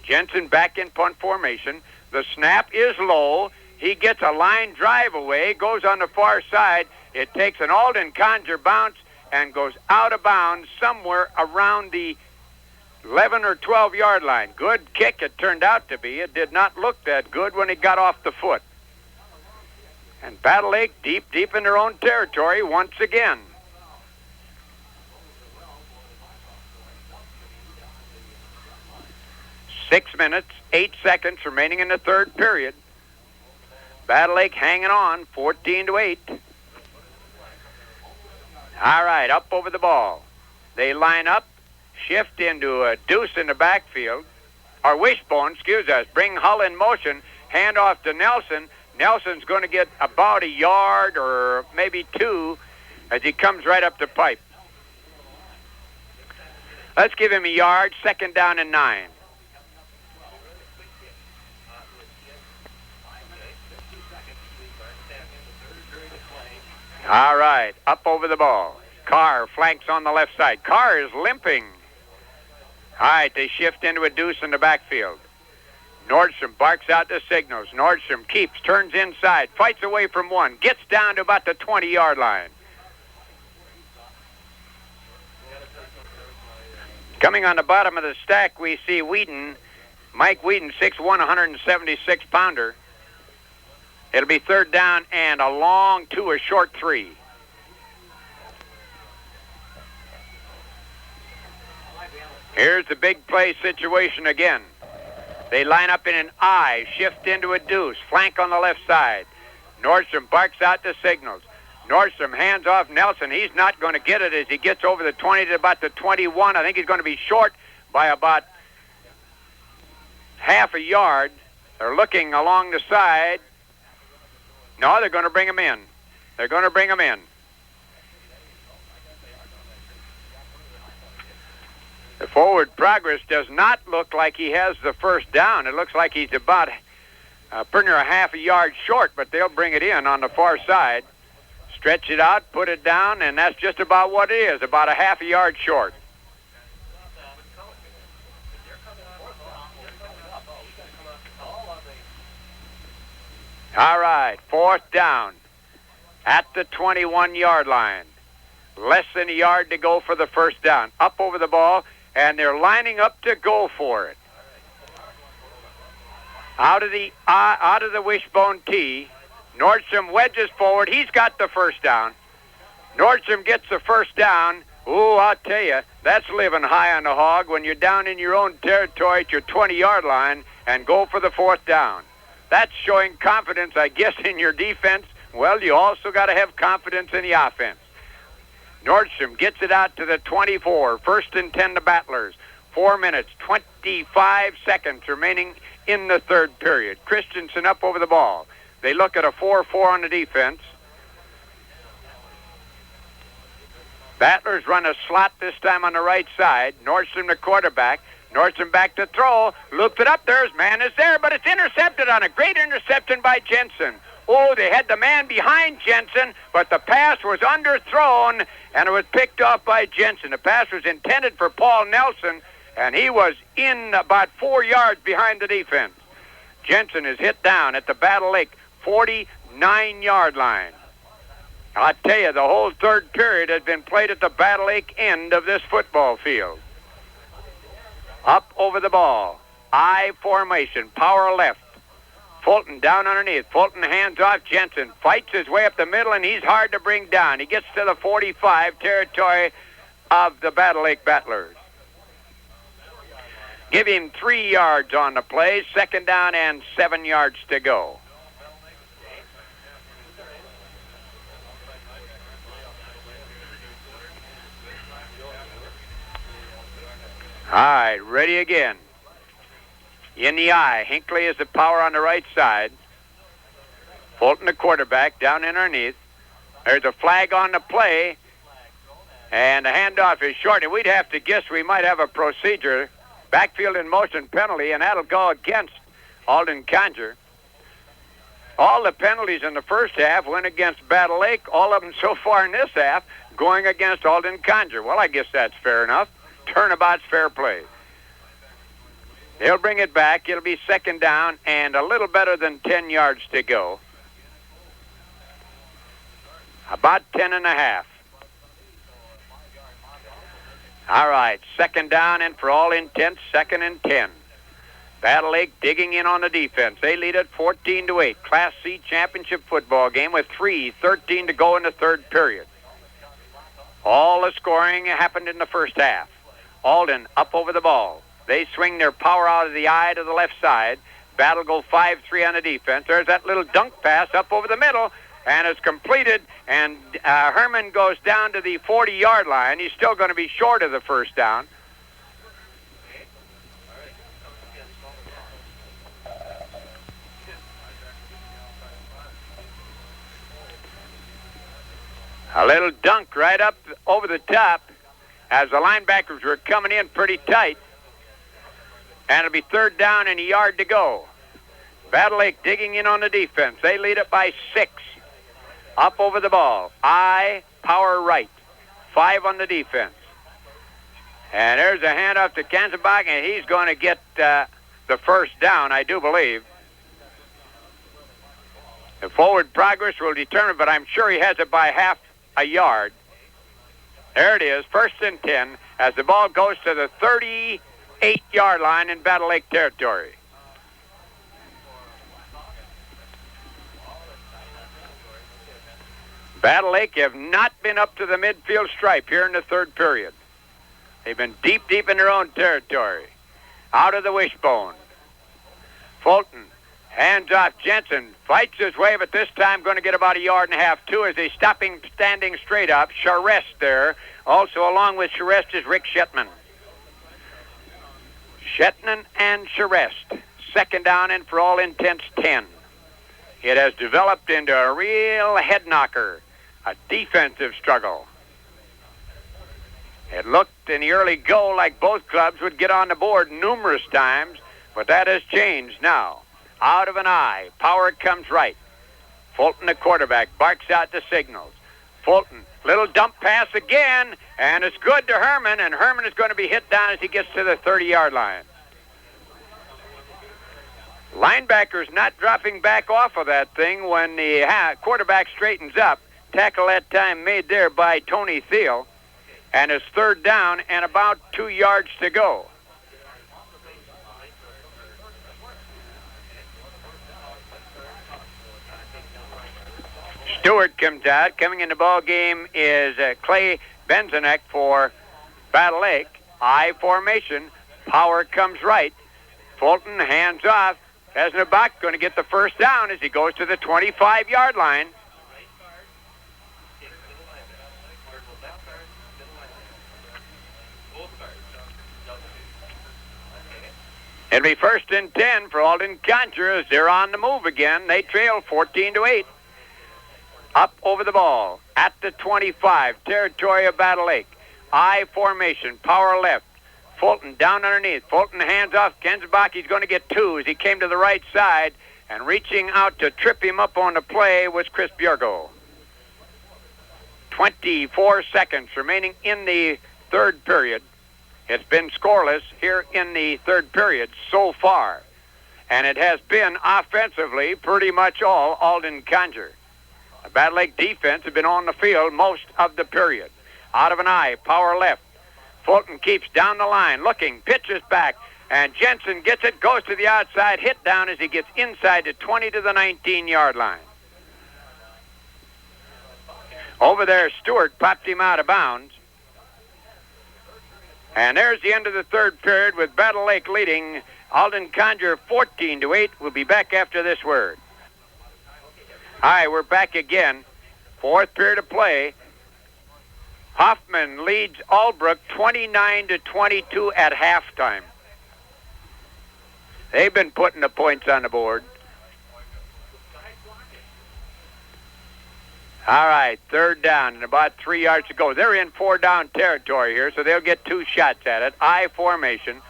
Jensen back in punt formation. The snap is low. He gets a line drive away, goes on the far side. It takes an Aldon Conger bounce and goes out of bounds somewhere around the 11 or 12 yard line. Good kick it turned out to be. It did not look that good when it got off the foot. And Battle Lake deep in their own territory once again. Six minutes, 8 seconds remaining in the third period. Battle Lake hanging on, 14-8. All right, up over the ball. They line up, shift into a deuce in the backfield, or wishbone, excuse us, bring Hull in motion, hand off to Nelson. Nelson's going to get about a yard or maybe 2 as he comes right up the pipe. Let's give him a yard, 2nd down and 9. All right, up over the ball. Carr flanks on the left side. Carr is limping. All right, they shift into a deuce in the backfield. Nordstrom barks out the signals. Nordstrom keeps, turns inside, fights away from one, gets down to about the 20-yard line. Coming on the bottom of the stack, we see Whedon, Mike Whedon, 6'1", 176-pounder. It'll be 3rd down and a long 2, a short 3. Here's the big play situation again. They line up in an I, shift into a deuce, flank on the left side. Nordstrom barks out the signals. Nordstrom hands off Nelson. He's not going to get it as he gets over the 20 to about the 21. I think he's going to be short by about half a yard. They're looking along the side. No, they're going to bring him in. They're going to bring him in. The forward progress does not look like he has the first down. It looks like he's about pretty near a half a yard short, but they'll bring it in on the far side. Stretch it out, put it down, and that's just about what it is, about a half a yard short. All right, 4th down at the 21-yard line. Less than a yard to go for the first down. Up over the ball, and they're lining up to go for it. Out of the wishbone tee, Nordstrom wedges forward. He's got the first down. Nordstrom gets the first down. Ooh, I'll tell you, that's living high on the hog when you're down in your own territory at your 20-yard line and go for the 4th down. That's showing confidence, I guess, in your defense. Well, you also got to have confidence in the offense. Nordstrom gets it out to the 24. 1st and 10 to Battlers. 4 minutes, 25 seconds remaining in the third period. Christensen up over the ball. They look at a 4-4 on the defense. Battlers run a slot this time on the right side. Nordstrom the quarterback. Nordstrom back to throw. Loops it up. There's man is there, but it's intercepted on a great interception by Jensen. Oh, they had the man behind Jensen, but the pass was underthrown, and it was picked off by Jensen. The pass was intended for Paul Nelson, and he was in about 4 yards behind the defense. Jensen is hit down at the Battle Lake 49-yard line. I'll tell you, the whole third period has been played at the Battle Lake end of this football field. Up over the ball. I formation. Power left. Fulton down underneath. Fulton hands off Jensen. Fights his way up the middle, and he's hard to bring down. He gets to the 45 territory of the Battle Lake Battlers. Give him 3 yards on the play. 2nd down and 7 yards to go. All right, ready again. In the eye, Hinckley is the power on the right side. Fulton, the quarterback, down underneath. There's a flag on the play, and the handoff is short. And we'd have to guess we might have a procedure, backfield in motion penalty, and that'll go against Aldon Conger. All the penalties in the first half went against Battle Lake. All of them so far in this half going against Aldon Conger. Well, I guess that's fair enough. Turnabout's fair play. They'll bring it back. It'll be 2nd down and a little better than 10 yards to go. About 10 and a half. All right, 2nd down and for all intents, 2nd and 10. Battle Lake digging in on the defense. They lead it 14-8. Class C championship football game with 3:13 to go in the 3rd period. All the scoring happened in the first half. Aldon up over the ball. They swing their power out of the eye to the left side. Battle go 5-3 on the defense. There's that little dunk pass up over the middle, and it's completed, and Herman goes down to the 40-yard line. He's still going to be short of the 1st down. A little dunk right up over the top as the linebackers were coming in pretty tight. And it'll be 3rd down and a yard to go. Battle Lake digging in on the defense. They lead it by 6. Up over the ball. I, power right. 5 on the defense. And there's a handoff to Kanzenbach, and he's going to get the 1st down, I do believe. The forward progress will determine, but I'm sure he has it by half a yard. There it is, 1st and 10, as the ball goes to the 38-yard line in Battle Lake territory. Battle Lake have not been up to the midfield stripe here in the 3rd period. They've been deep in their own territory. Out of the wishbone. Fulton hands off. Jensen fights his way, but this time going to get about a yard and a half, too, as he's standing straight up. Charest there. Also along with Charest is Rick Shetman. Shetman and Charest. 2nd down and for all intents 10. It has developed into a real head knocker, a defensive struggle. It looked in the early go like both clubs would get on the board numerous times, but that has changed now. Out of an eye, power comes right. Fulton, the quarterback, barks out the signals. Fulton, little dump pass again, and it's good to Herman, and Herman is going to be hit down as he gets to the 30-yard line. Linebackers not dropping back off of that thing when the quarterback straightens up. Tackle that time made there by Tony Thiel. And it's 3rd down and about 2 yards to go. Stewart comes out. Coming in the ball game is Clay Benzenek for Battle Lake. I formation. Power comes right. Fulton hands off. Kanzenbach going to get the 1st down as he goes to the 25-yard line. It'll be 1st and 10 for Aldon Conger as they're on the move again. They trail 14-8. Up over the ball at the 25, territory of Battle Lake. I formation, power left. Fulton down underneath. Fulton hands off Kanzenbach. He's going to get 2 as he came to the right side, and reaching out to trip him up on the play was Chris Bjergo. 24 seconds remaining in the 3rd period. It's been scoreless here in the 3rd period so far, and it has been offensively pretty much all Aldon Conger. The Battle Lake defense has been on the field most of the period. Out of an eye, power left. Fulton keeps down the line, looking, pitches back, and Jensen gets it, goes to the outside, hit down as he gets inside the 20 to the 19-yard line. Over there, Stewart popped him out of bounds. And there's the end of the third period with Battle Lake leading Aldon Conger 14-8. We'll be back after this word. Hi, we're back again. Fourth period of play. Hoffman leads Albrook 29-22 at halftime. They've been putting the points on the board. All right, third down and about 3 yards to go. They're in 4-down territory here, so they'll get 2 shots at it. I formation.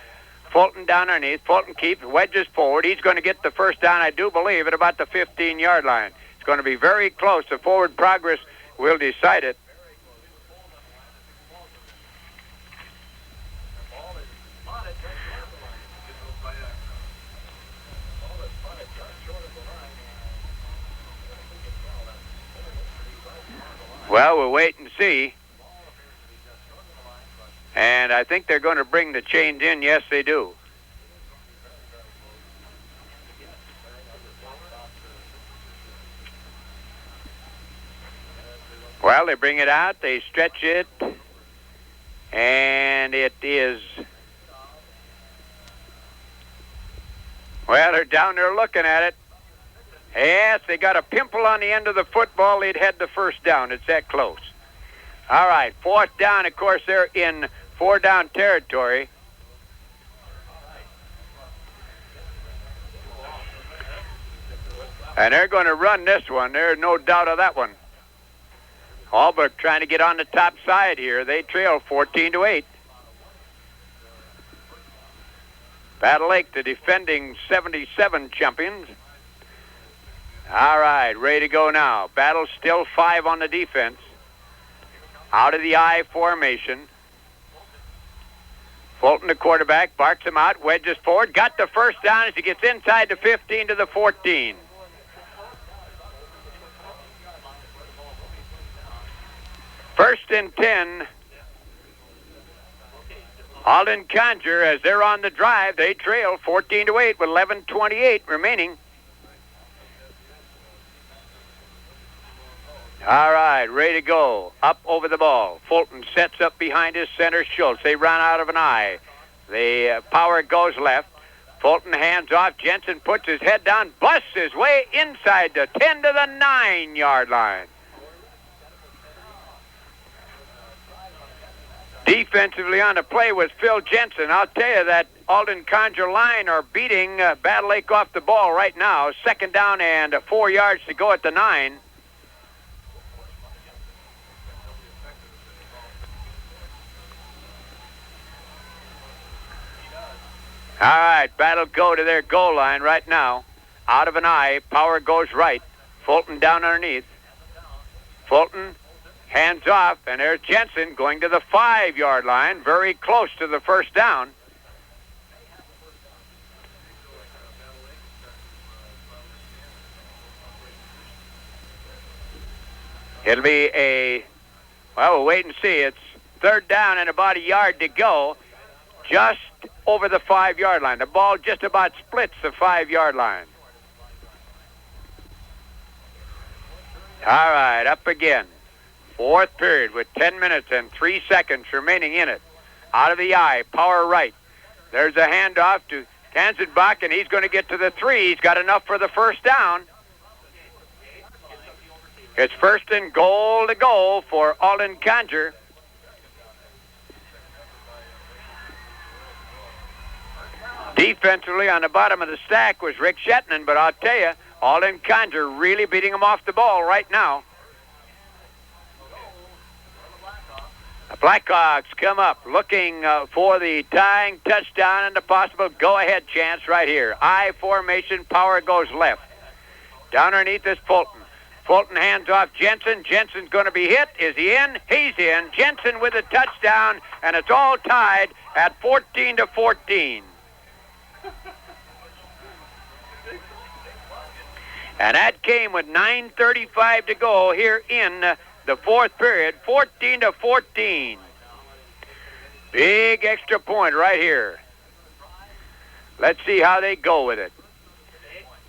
Fulton down underneath. Fulton keeps, wedges forward. He's going to get the first down, I do believe, at about the 15-yard line. It's going to be very close. The forward progress will decide it. Well, we'll wait and see. And I think they're going to bring the chains in. Yes, they do. Well, they bring it out. They stretch it. And it is... Well, they're down there looking at it. Yes, they got a pimple on the end of the football. They'd had the first down. It's that close. All right, fourth down. Of course, they're in 4-down territory. And they're going to run this one. There's no doubt of that one. Albrook trying to get on the top side here. They trail 14-8. Battle Lake, the defending 77 champions. All right, ready to go now. Battle still 5 on the defense. Out of the I formation. Fulton, the quarterback, barks him out, wedges forward. Got the first down as he gets inside the 15 to the 14. First and 10. Aldon Conger, as they're on the drive, they trail 14-8 with 11:28 remaining. All right, ready to go. Up over the ball. Fulton sets up behind his center, Schultz. They run out of an I. The power goes left. Fulton hands off. Jensen puts his head down, busts his way inside the 10 to the 9-yard line. Defensively on the play was Phil Jensen. I'll tell you that Aldon Conger line are beating Battle Lake off the ball right now. Second down and 4 yards to go at the 9. All right, Battle go to their goal line right now. Out of an I, power goes right. Fulton down underneath. Fulton hands off, and there's Jensen going to the 5-yard line, very close to the first down. It'll be well, we'll wait and see. It's third down and about a yard to go. Just over the 5-yard line. The ball just about splits the 5-yard line. All right, up again. Fourth period with 10 minutes and 3 seconds remaining in it. Out of the I, power right. There's a handoff to Kanzenbach, and he's going to get to the 3. He's got enough for the first down. It's first and goal to go for Aldon Conger. Defensively on the bottom of the stack was Rick Shetland, but I'll tell you, Aldon Conger really beating him off the ball right now. The Blackhawks come up looking for the tying touchdown and the possible go-ahead chance right here. I formation, power goes left. Down underneath is Fulton. Fulton hands off Jensen. Jensen's going to be hit. Is he in? He's in. Jensen with a touchdown, and it's all tied at 14-14. And that came with 9:35 to go here in the fourth period, 14-14. Big extra point right here. Let's see how they go with it.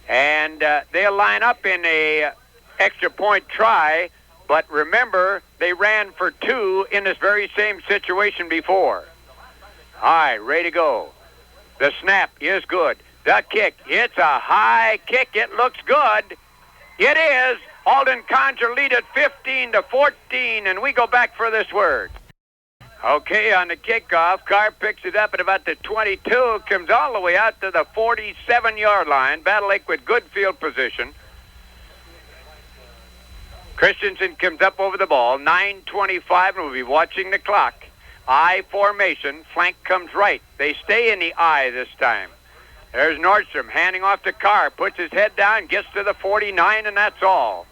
And they'll line up in a extra point try, but remember, they ran for 2 in this very same situation before. All right, ready to go. The snap is good. The kick, it's a high kick. It looks good. It is. Aldon Conger lead at 15-14, and we go back for this word. Okay, on the kickoff, Carr picks it up at about the 22, comes all the way out to the 47-yard line. Battle Lake with good field position. Christensen comes up over the ball, 9:25, and we'll be watching the clock. I formation, flank comes right. They stay in the I this time. There's Nordstrom handing off to Carr, puts his head down, gets to the 49, and that's all.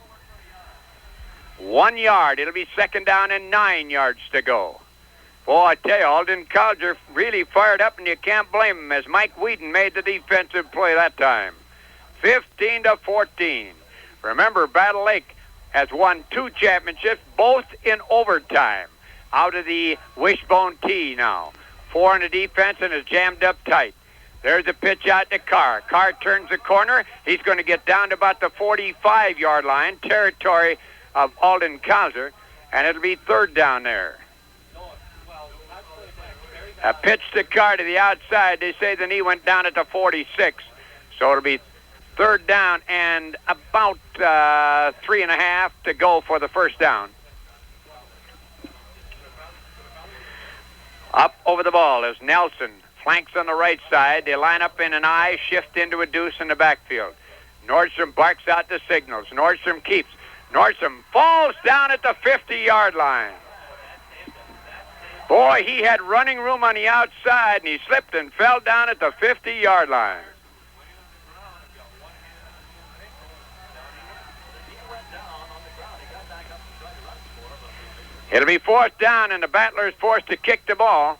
1 yard. It'll be second down and 9 yards to go. Boy, I tell you, Aldon Conger really fired up, and you can't blame him as Mike Whedon made the defensive play that time. 15-14. Remember, Battle Lake has won 2 championships, both in overtime. Out of the wishbone tee now. 4 on the defense and is jammed up tight. There's a pitch out to Carr. Carr turns the corner. He's going to get down to about the 45-yard line, territory of Aldon Conger, and it'll be third down there. A pitch to Carr to the outside. They say the knee went down at the 46, so it'll be third down and about 3.5 to go for the first down. Up over the ball is Nelson. Flanks on the right side. They line up in an I, shift into a deuce in the backfield. Nordstrom barks out the signals. Nordstrom keeps. Nordstrom falls down at the 50-yard line. Boy, he had running room on the outside, and he slipped and fell down at the 50-yard line. It'll be fourth down, and the Battlers forced to kick the ball.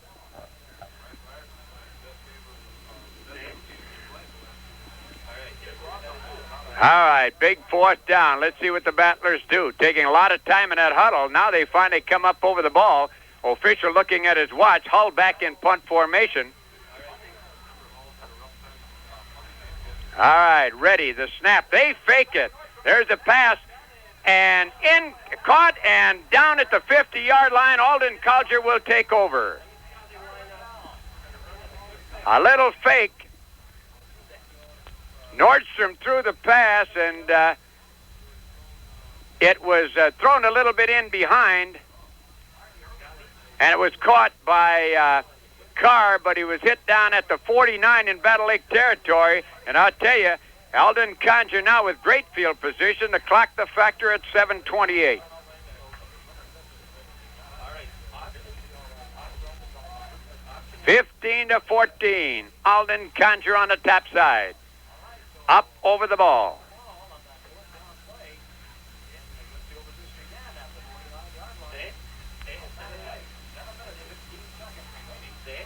All right, big fourth down. Let's see what the Battlers do. Taking a lot of time in that huddle. Now they finally come up over the ball. Official looking at his watch. Hull back in punt formation. All right, ready. The snap. They fake it. There's a pass. And in, caught and down at the 50-yard line. Aldon Conger will take over. A little fake. Nordstrom threw the pass, and it was thrown a little bit in behind, and it was caught by Carr, but he was hit down at the 49 in Battle Lake territory. And I'll tell you, Aldon Conger now with great field position. The clock, the factor at 7:28. to 14. Aldon Conger on the top side. Up over the ball.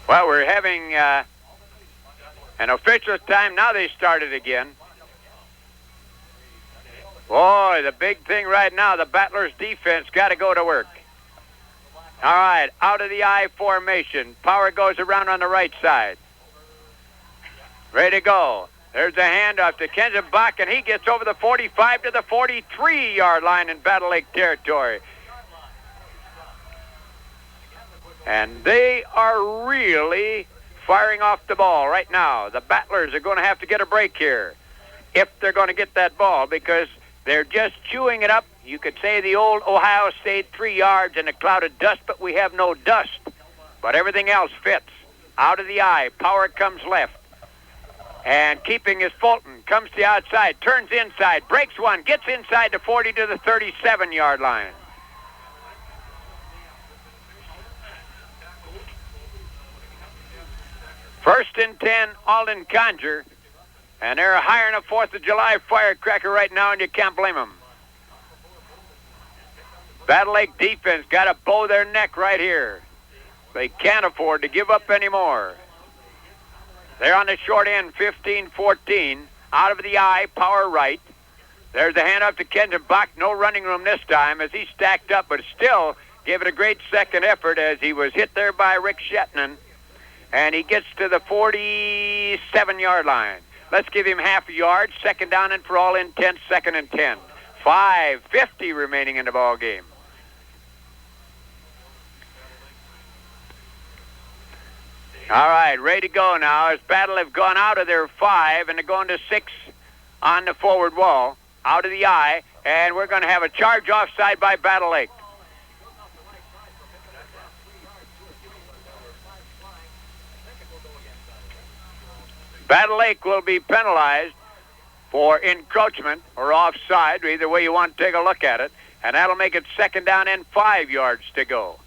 Well, we're having an official time. Now they started again. Boy, the big thing right now, the Battlers' defense got to go to work. All right, out of the I formation. Power goes around on the right side. Ready to go. There's a handoff to Kenzen Bach, and he gets over the 45 to the 43-yard line in Battle Lake territory. And they are really firing off the ball right now. The Battlers are going to have to get a break here if they're going to get that ball, because they're just chewing it up. You could say the old Ohio State 3 yards in a cloud of dust, but we have no dust. But everything else fits. Out of the I, Power comes left. And keeping is Fulton. Comes to the outside, turns inside, breaks one, gets inside the 40 to the 37-yard line. First and 10, Aldon Conger. And they're hiring a 4th of July firecracker right now, and you can't blame them. Battle Lake defense got to bow their neck right here. They can't afford to give up anymore. They're on the short end, 15-14. Out of the I, Power right. There's a handoff to Kenzen Bach. No running room this time as he stacked up, but still gave it a great second effort as he was hit there by Rick Shetland. And he gets to the 47-yard line. Let's give him half a yard. Second down and for all intents, 2nd and 10. 5:50 remaining in the ball game. All right, ready to go now. As Battle have gone out of their 5, and they're going to 6 on the forward wall, out of the eye, and we're going to have a charge offside by Battle Lake. Battle Lake will be penalized for encroachment or offside, either way you want to take a look at it, and that'll make it 2nd down and 5 yards to go.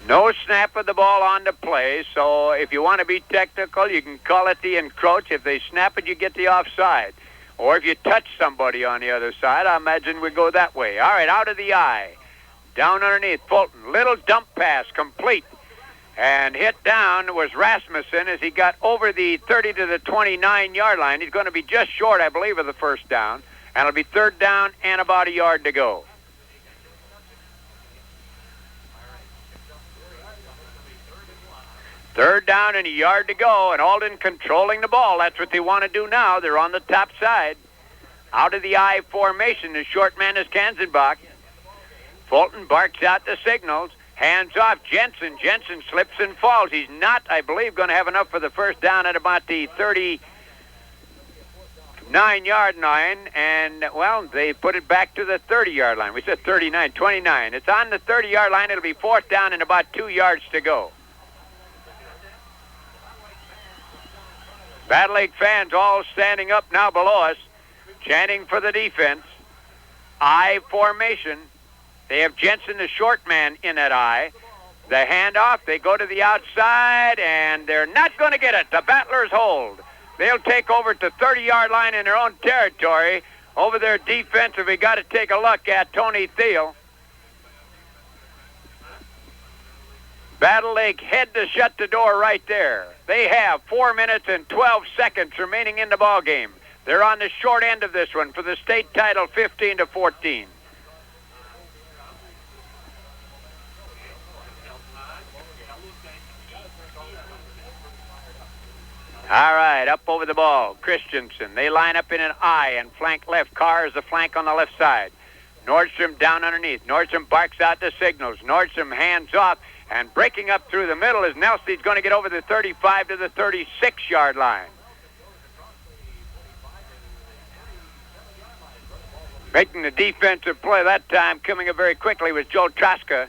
No snap of the ball on the play, so if you want to be technical, you can call it the encroach. If they snap it, you get the offside. Or if you touch somebody on the other side, I imagine we go that way. All right, out of the eye. Down underneath, Fulton. Little dump pass, complete. And hit down was Rasmussen as he got over the 30 to the 29-yard line. He's going to be just short, I believe, of the first down. And it'll be 3rd down and about a yard to go. Third down and a yard to go, and Aldon controlling the ball. That's what they want to do now. They're on the top side. Out of the I formation, the short man is Kanzenbach. Fulton barks out the signals. Hands off Jensen. Jensen slips and falls. He's not, I believe, going to have enough for the first down at about the 39-yard line. And, well, they put it back to the 30-yard line. We said 39, 29. It's on the 30-yard line. It'll be 4th down and about 2 yards to go. Battle Lake fans all standing up now below us, chanting for the defense. I formation. They have Jensen, the short man, in that I. The handoff, they go to the outside, and they're not going to get it. The Battlers hold. They'll take over to 30-yard line in their own territory. Over their defensive, we got to take a look at Tony Thiel. Battle Lake had to shut the door right there. They have 4 minutes and 12 seconds remaining in the ball game. They're on the short end of this one for the state title, 15-14. All right, up over the ball. Christensen. They line up in an I and flank left. Carr is the flank on the left side. Nordstrom down underneath. Nordstrom barks out the signals. Nordstrom hands off. And breaking up through the middle is Nelson. He's going to get over the 35 to the 36-yard line. Making the defensive play that time, coming up very quickly, was Joe Traska,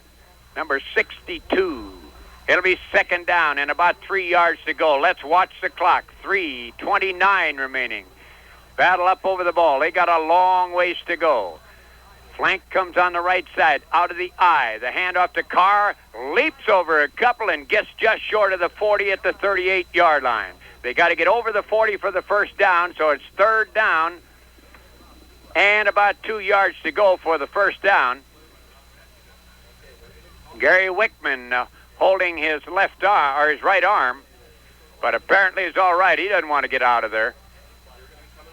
number 62. It'll be 2nd down and about 3 yards to go. Let's watch the clock. 3:29 remaining. Battle up over the ball. They got a long ways to go. Flank comes on the right side, out of the I. The handoff to Carr, leaps over a couple and gets just short of the 40 at the 38-yard line. They got to get over the 40 for the first down, so it's 3rd down and about 2 yards to go for the first down. Gary Wickman holding his left arm, or his right arm, but apparently he's all right. He doesn't want to get out of there.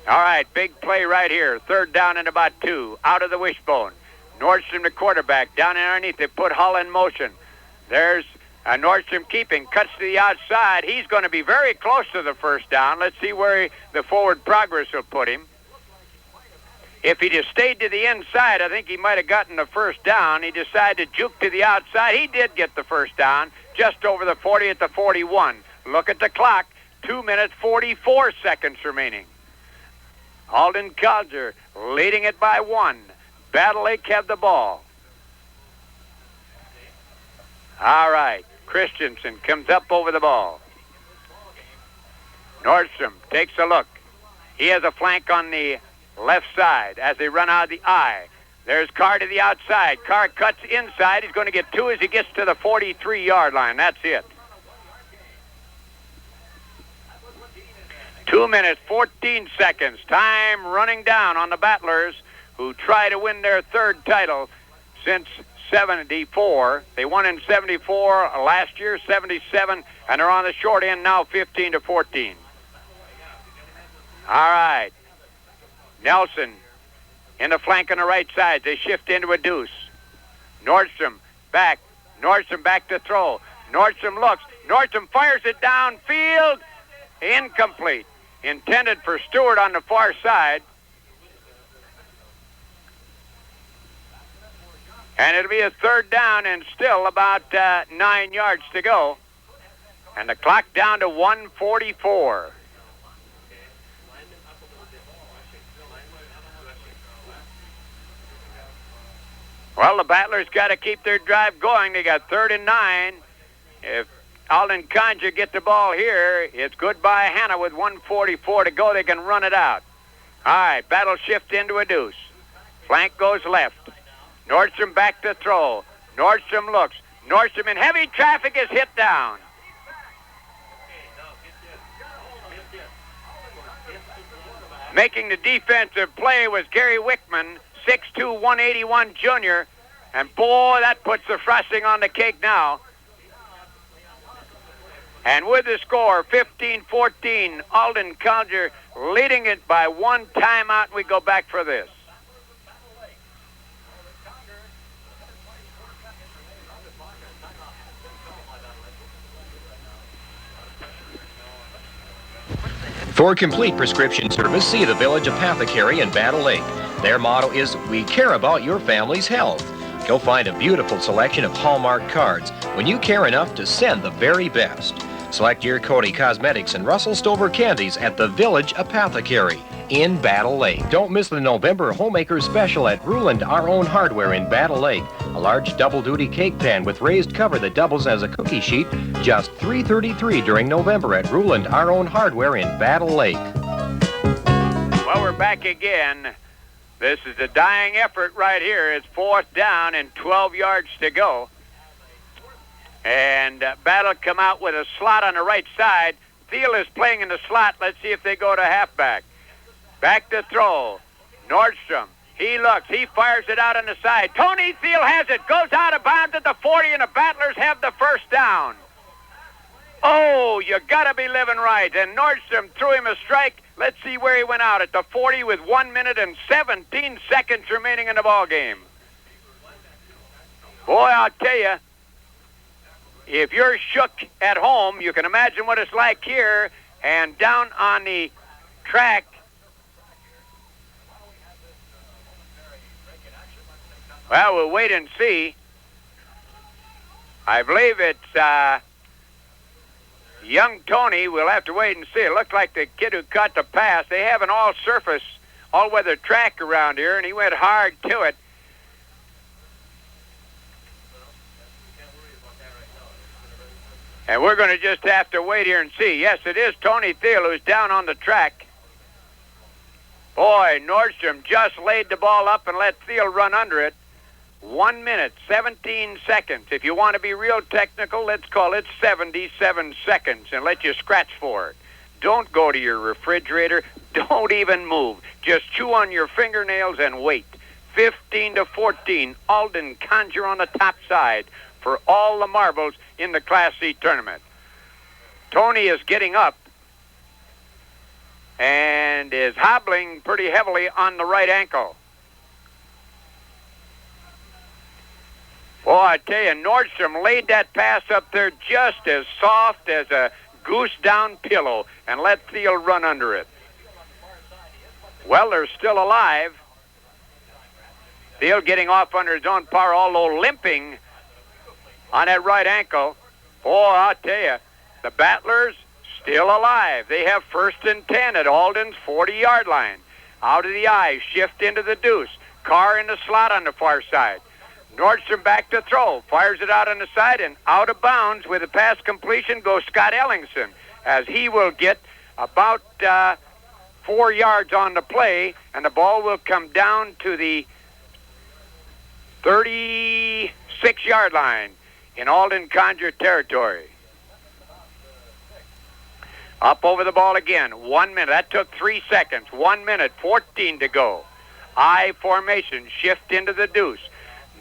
All right, big play right here. 3rd down and about 2. Out of the wishbone. Nordstrom, the quarterback, down underneath. They put Hull in motion. There's Nordstrom keeping. Cuts to the outside. He's going to be very close to the first down. Let's see where the forward progress will put him. If he just stayed to the inside, I think he might have gotten the first down. He decided to juke to the outside. He did get the first down, just over the 40 at the 41. Look at the clock. 2 minutes, 44 seconds remaining. Aldon Conger leading it by 1. Battle Lake have the ball. All right. Christensen comes up over the ball. Nordstrom takes a look. He has a flank on the left side as they run out of the I. There's Carr to the outside. Carr cuts inside. He's going to get 2 as he gets to the 43-yard line. That's it. 2 minutes, 14 seconds. Time running down on the Battlers, who try to win their 3rd title since 74. They won in 74 last year, 77, and they're on the short end now, 15-14. All right. Nelson in the flank on the right side. They shift into a deuce. Nordstrom back. Nordstrom back to throw. Nordstrom looks. Nordstrom fires it downfield. Incomplete. intended for Stewart on the far side. And it'll be a third down and still about 9 yards to go. And the clock down to 1:44. Well, the Battlers got to keep their drive going. They got 3rd and 9. If Aldon Conger get the ball here, it's goodbye Hannah with 1:44 to go. They can run it out. All right, battle shift into a deuce. Flank goes left. Nordstrom back to throw. Nordstrom looks. Nordstrom in heavy traffic is hit down. Making the defensive play was Gary Wickman, 6'2", 181 junior. And boy, that puts the frosting on the cake now. And with the score, 15-14, Aldon Conger leading it by 1 timeout. We go back for this. For complete prescription service, see the Village Apothecary in Battle Lake. Their motto is, "We care about your family's health." You'll find a beautiful selection of Hallmark cards when you care enough to send the very best. Select your Cody Cosmetics and Russell Stover candies at the Village Apothecary in Battle Lake. Don't miss the November Homemaker Special at Ruland Our Own Hardware in Battle Lake. A large double-duty cake pan with raised cover that doubles as a cookie sheet, just $3.33 during November at Ruland Our Own Hardware in Battle Lake. Well, we're back again. This is a dying effort right here. It's 4th down and 12 yards to go. And Battle come out with a slot on the right side. Thiel is playing in the slot. Let's see if they go to halfback. Back to throw. Nordstrom. He looks. He fires it out on the side. Tony Thiel has it. Goes out of bounds at the 40, and the Battlers have the first down. Oh, you got to be living right. And Nordstrom threw him a strike. Let's see where he went out at the 40 with 1 minute and 17 seconds remaining in the ball game. Boy, I'll tell you, if you're shook at home, you can imagine what it's like here. And down on the track, well, we'll wait and see. I believe it's young Tony. We'll have to wait and see. It looked like the kid who caught the pass. They have an all-surface, all-weather track around here, and he went hard to it. And we're going to just have to wait here and see. Yes, it is Tony Thiel who's down on the track. Boy, Nordstrom just laid the ball up and let Thiel run under it. 1 minute, 17 seconds. If you want to be real technical, let's call it 77 seconds and let you scratch for it. Don't go to your refrigerator. Don't even move. Just chew on your fingernails and wait. 15-14, Aldon Conger on the top side for all the marbles in the Class C tournament. Tony is getting up and is hobbling pretty heavily on the right ankle. Boy, I tell you, Nordstrom laid that pass up there just as soft as a goose down pillow and let Thiel run under it. Well, they're still alive. Thiel getting off under his own power, although limping on that right ankle. Boy, I'll tell you, the Battlers still alive. They have 1st and 10 at Aldon's 40-yard line. Out of the eye, shift into the deuce. Carr in the slot on the far side. Nordstrom back to throw. Fires it out on the side and out of bounds with a pass completion goes Scott Ellingson, as he will get about 4 yards on the play, and the ball will come down to the 36-yard line in Aldon Conger territory. Up over the ball again. 1 minute. That took 3 seconds. 1 minute, 14 to go. I formation. Shift into the deuce.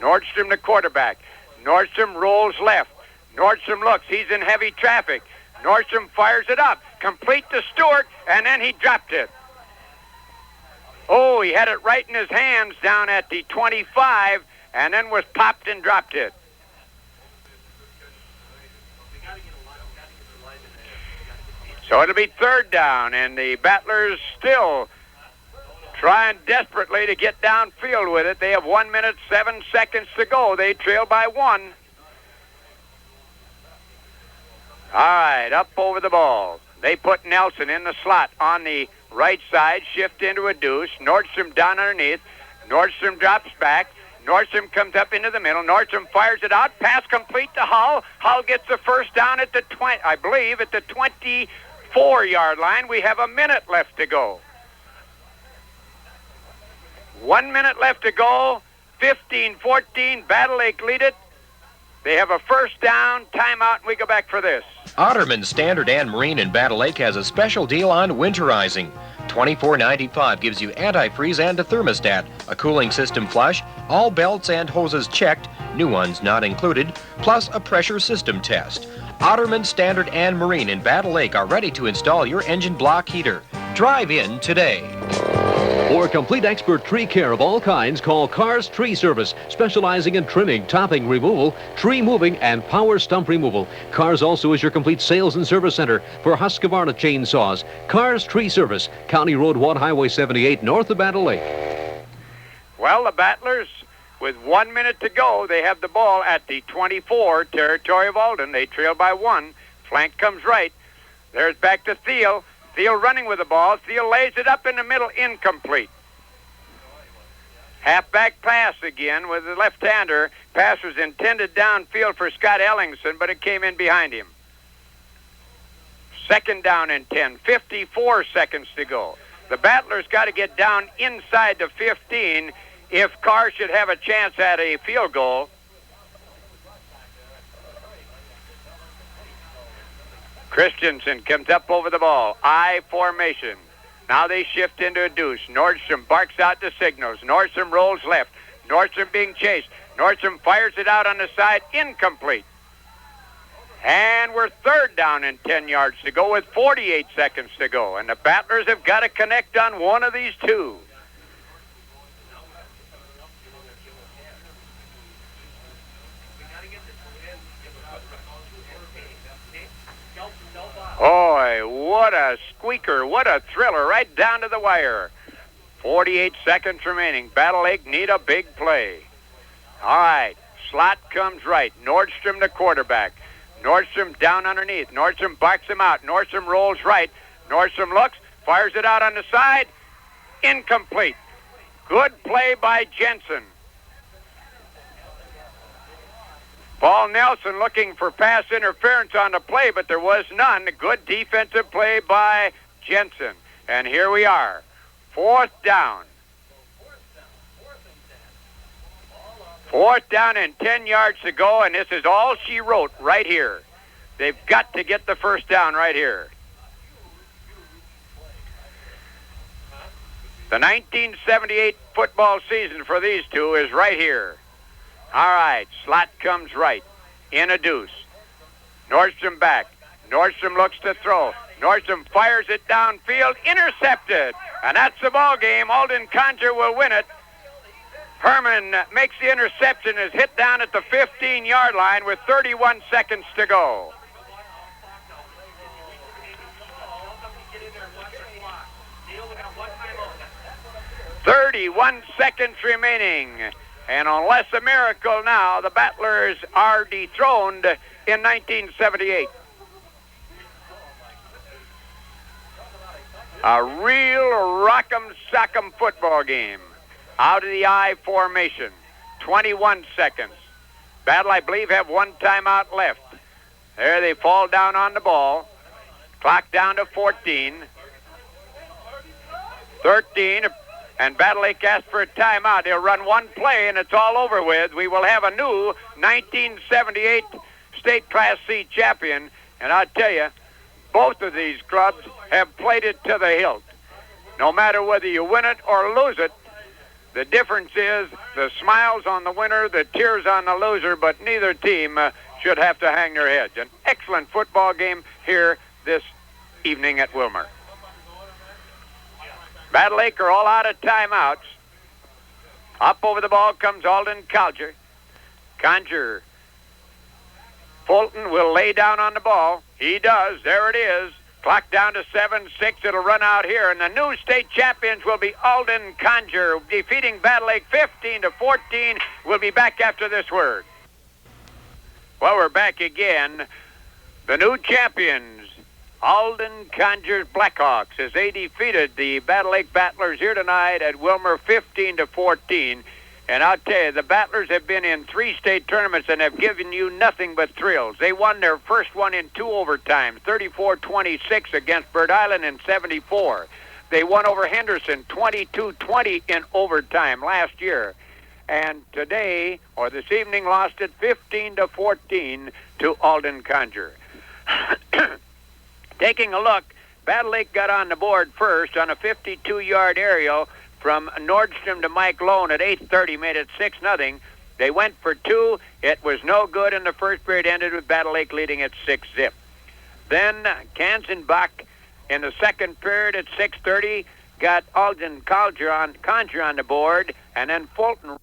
Nordstrom the quarterback. Nordstrom rolls left. Nordstrom looks. He's in heavy traffic. Nordstrom fires it up. Complete to Stewart, and then he dropped it. Oh, he had it right in his hands down at the 25, and then was popped and dropped it. So it'll be third down, and the Battlers still trying desperately to get downfield with it. They have 1 minute, 7 seconds to go. They trail by 1. All right, up over the ball. They put Nelson in the slot on the right side, shift into a deuce. Nordstrom down underneath. Nordstrom drops back. Nordstrom comes up into the middle. Nordstrom fires it out. Pass complete to Hull. Hull gets the first down at the 20, I believe, at the 24-yard line. We have a minute left to go. 1 minute left to go. 15-14. Battle Lake lead it. They have a first down, timeout, and we go back for this. Otterman Standard and Marine in Battle Lake has a special deal on winterizing. $24.95 gives you antifreeze and a thermostat, a cooling system flush, all belts and hoses checked, new ones not included, plus a pressure system test. Otterman Standard and Marine in Battle Lake are ready to install your engine block heater. Drive in today. For complete expert tree care of all kinds, call Cars Tree Service, specializing in trimming, topping removal, tree moving, and power stump removal. Cars also is your complete sales and service center for Husqvarna chainsaws. Cars Tree Service, County Road 1, Highway 78, north of Battle Lake. Well, the Battlers, with 1 minute to go, they have the ball at the 24, territory of Aldon. They trail by 1. Flank comes right. There's back to Thiel. Thiel running with the ball. Thiel lays it up in the middle, incomplete. Halfback pass again with the left-hander. Pass was intended downfield for Scott Ellingson, but it came in behind him. Second down and 10. 54 seconds to go. The Battlers got to get down inside the 15 if Carr should have a chance at a field goal. Christensen comes up over the ball. I formation. Now they shift into a deuce. Nordstrom barks out the signals. Nordstrom rolls left. Nordstrom being chased. Nordstrom fires it out on the side. Incomplete. And we're third down and 10 yards to go with 48 seconds to go. And the Battlers have got to connect on one of these two. Boy, what a squeaker, what a thriller, right down to the wire. 48 seconds remaining. Battle Lake need a big play. All right, slot comes right. Nordstrom the quarterback. Nordstrom down underneath. Nordstrom barks him out. Nordstrom rolls right. Nordstrom looks, fires it out on the side. Incomplete. Good play by Jensen. Paul Nelson looking for pass interference on the play, but there was none. Good defensive play by Jensen. And here we are. Fourth down. Fourth down and 10 yards to go, and this is all she wrote right here. They've got to get the first down right here. The 1978 football season for these two is right here. All right, slot comes right. In a deuce. Nordstrom back. Nordstrom looks to throw. Nordstrom fires it downfield. Intercepted. And that's the ball game. Aldon Conger will win it. Herman makes the interception, is hit down at the 15-yard line with 31 seconds to go. "31 seconds remaining. And unless a miracle now, the Battlers are dethroned in 1978. A real rock'em sock'em football game. Out of the I formation. 21 seconds. Battle, I believe, have one timeout left. There they fall down on the ball. Clock down to 14. 13. And Battle Lake asked for a timeout. They'll run one play, and it's all over with. We will have a new 1978 State Class C champion. And I'll tell you, both of these clubs have played it to the hilt. No matter whether you win it or lose it, the difference is the smiles on the winner, the tears on the loser, but neither team should have to hang their heads. An excellent football game here this evening at Wilmer. Battle Lake are all out of timeouts. Up over the ball comes Aldon Conger. Fulton will lay down on the ball. He does. There it is. Clock down to 7-6. It'll run out here. And the new state champions will be Aldon Conger, defeating Battle Lake 15-14. We'll be back after this word. Well, we're back again. The new champions, Aldon Conger's Blackhawks, as they defeated the Battle Lake Battlers here tonight at Wilmer 15-14. And I'll tell you, the Battlers have been in 3 state tournaments and have given you nothing but thrills. They won their first one in 2 overtimes, 34-26 against Bird Island in 74. They won over Henderson 22-20 in overtime last year. And today, or this evening, lost it 15-14 to Aldon Conger. Taking a look, Battle Lake got on the board first on a 52-yard aerial from Nordstrom to Mike Lone at 8:30, made it 6-0. They went for 2. It was no good, and the first period ended with Battle Lake leading at 6-zip. Then Kanzenbach in the second period at 6:30 got Aldon Conger on the board, and then Fulton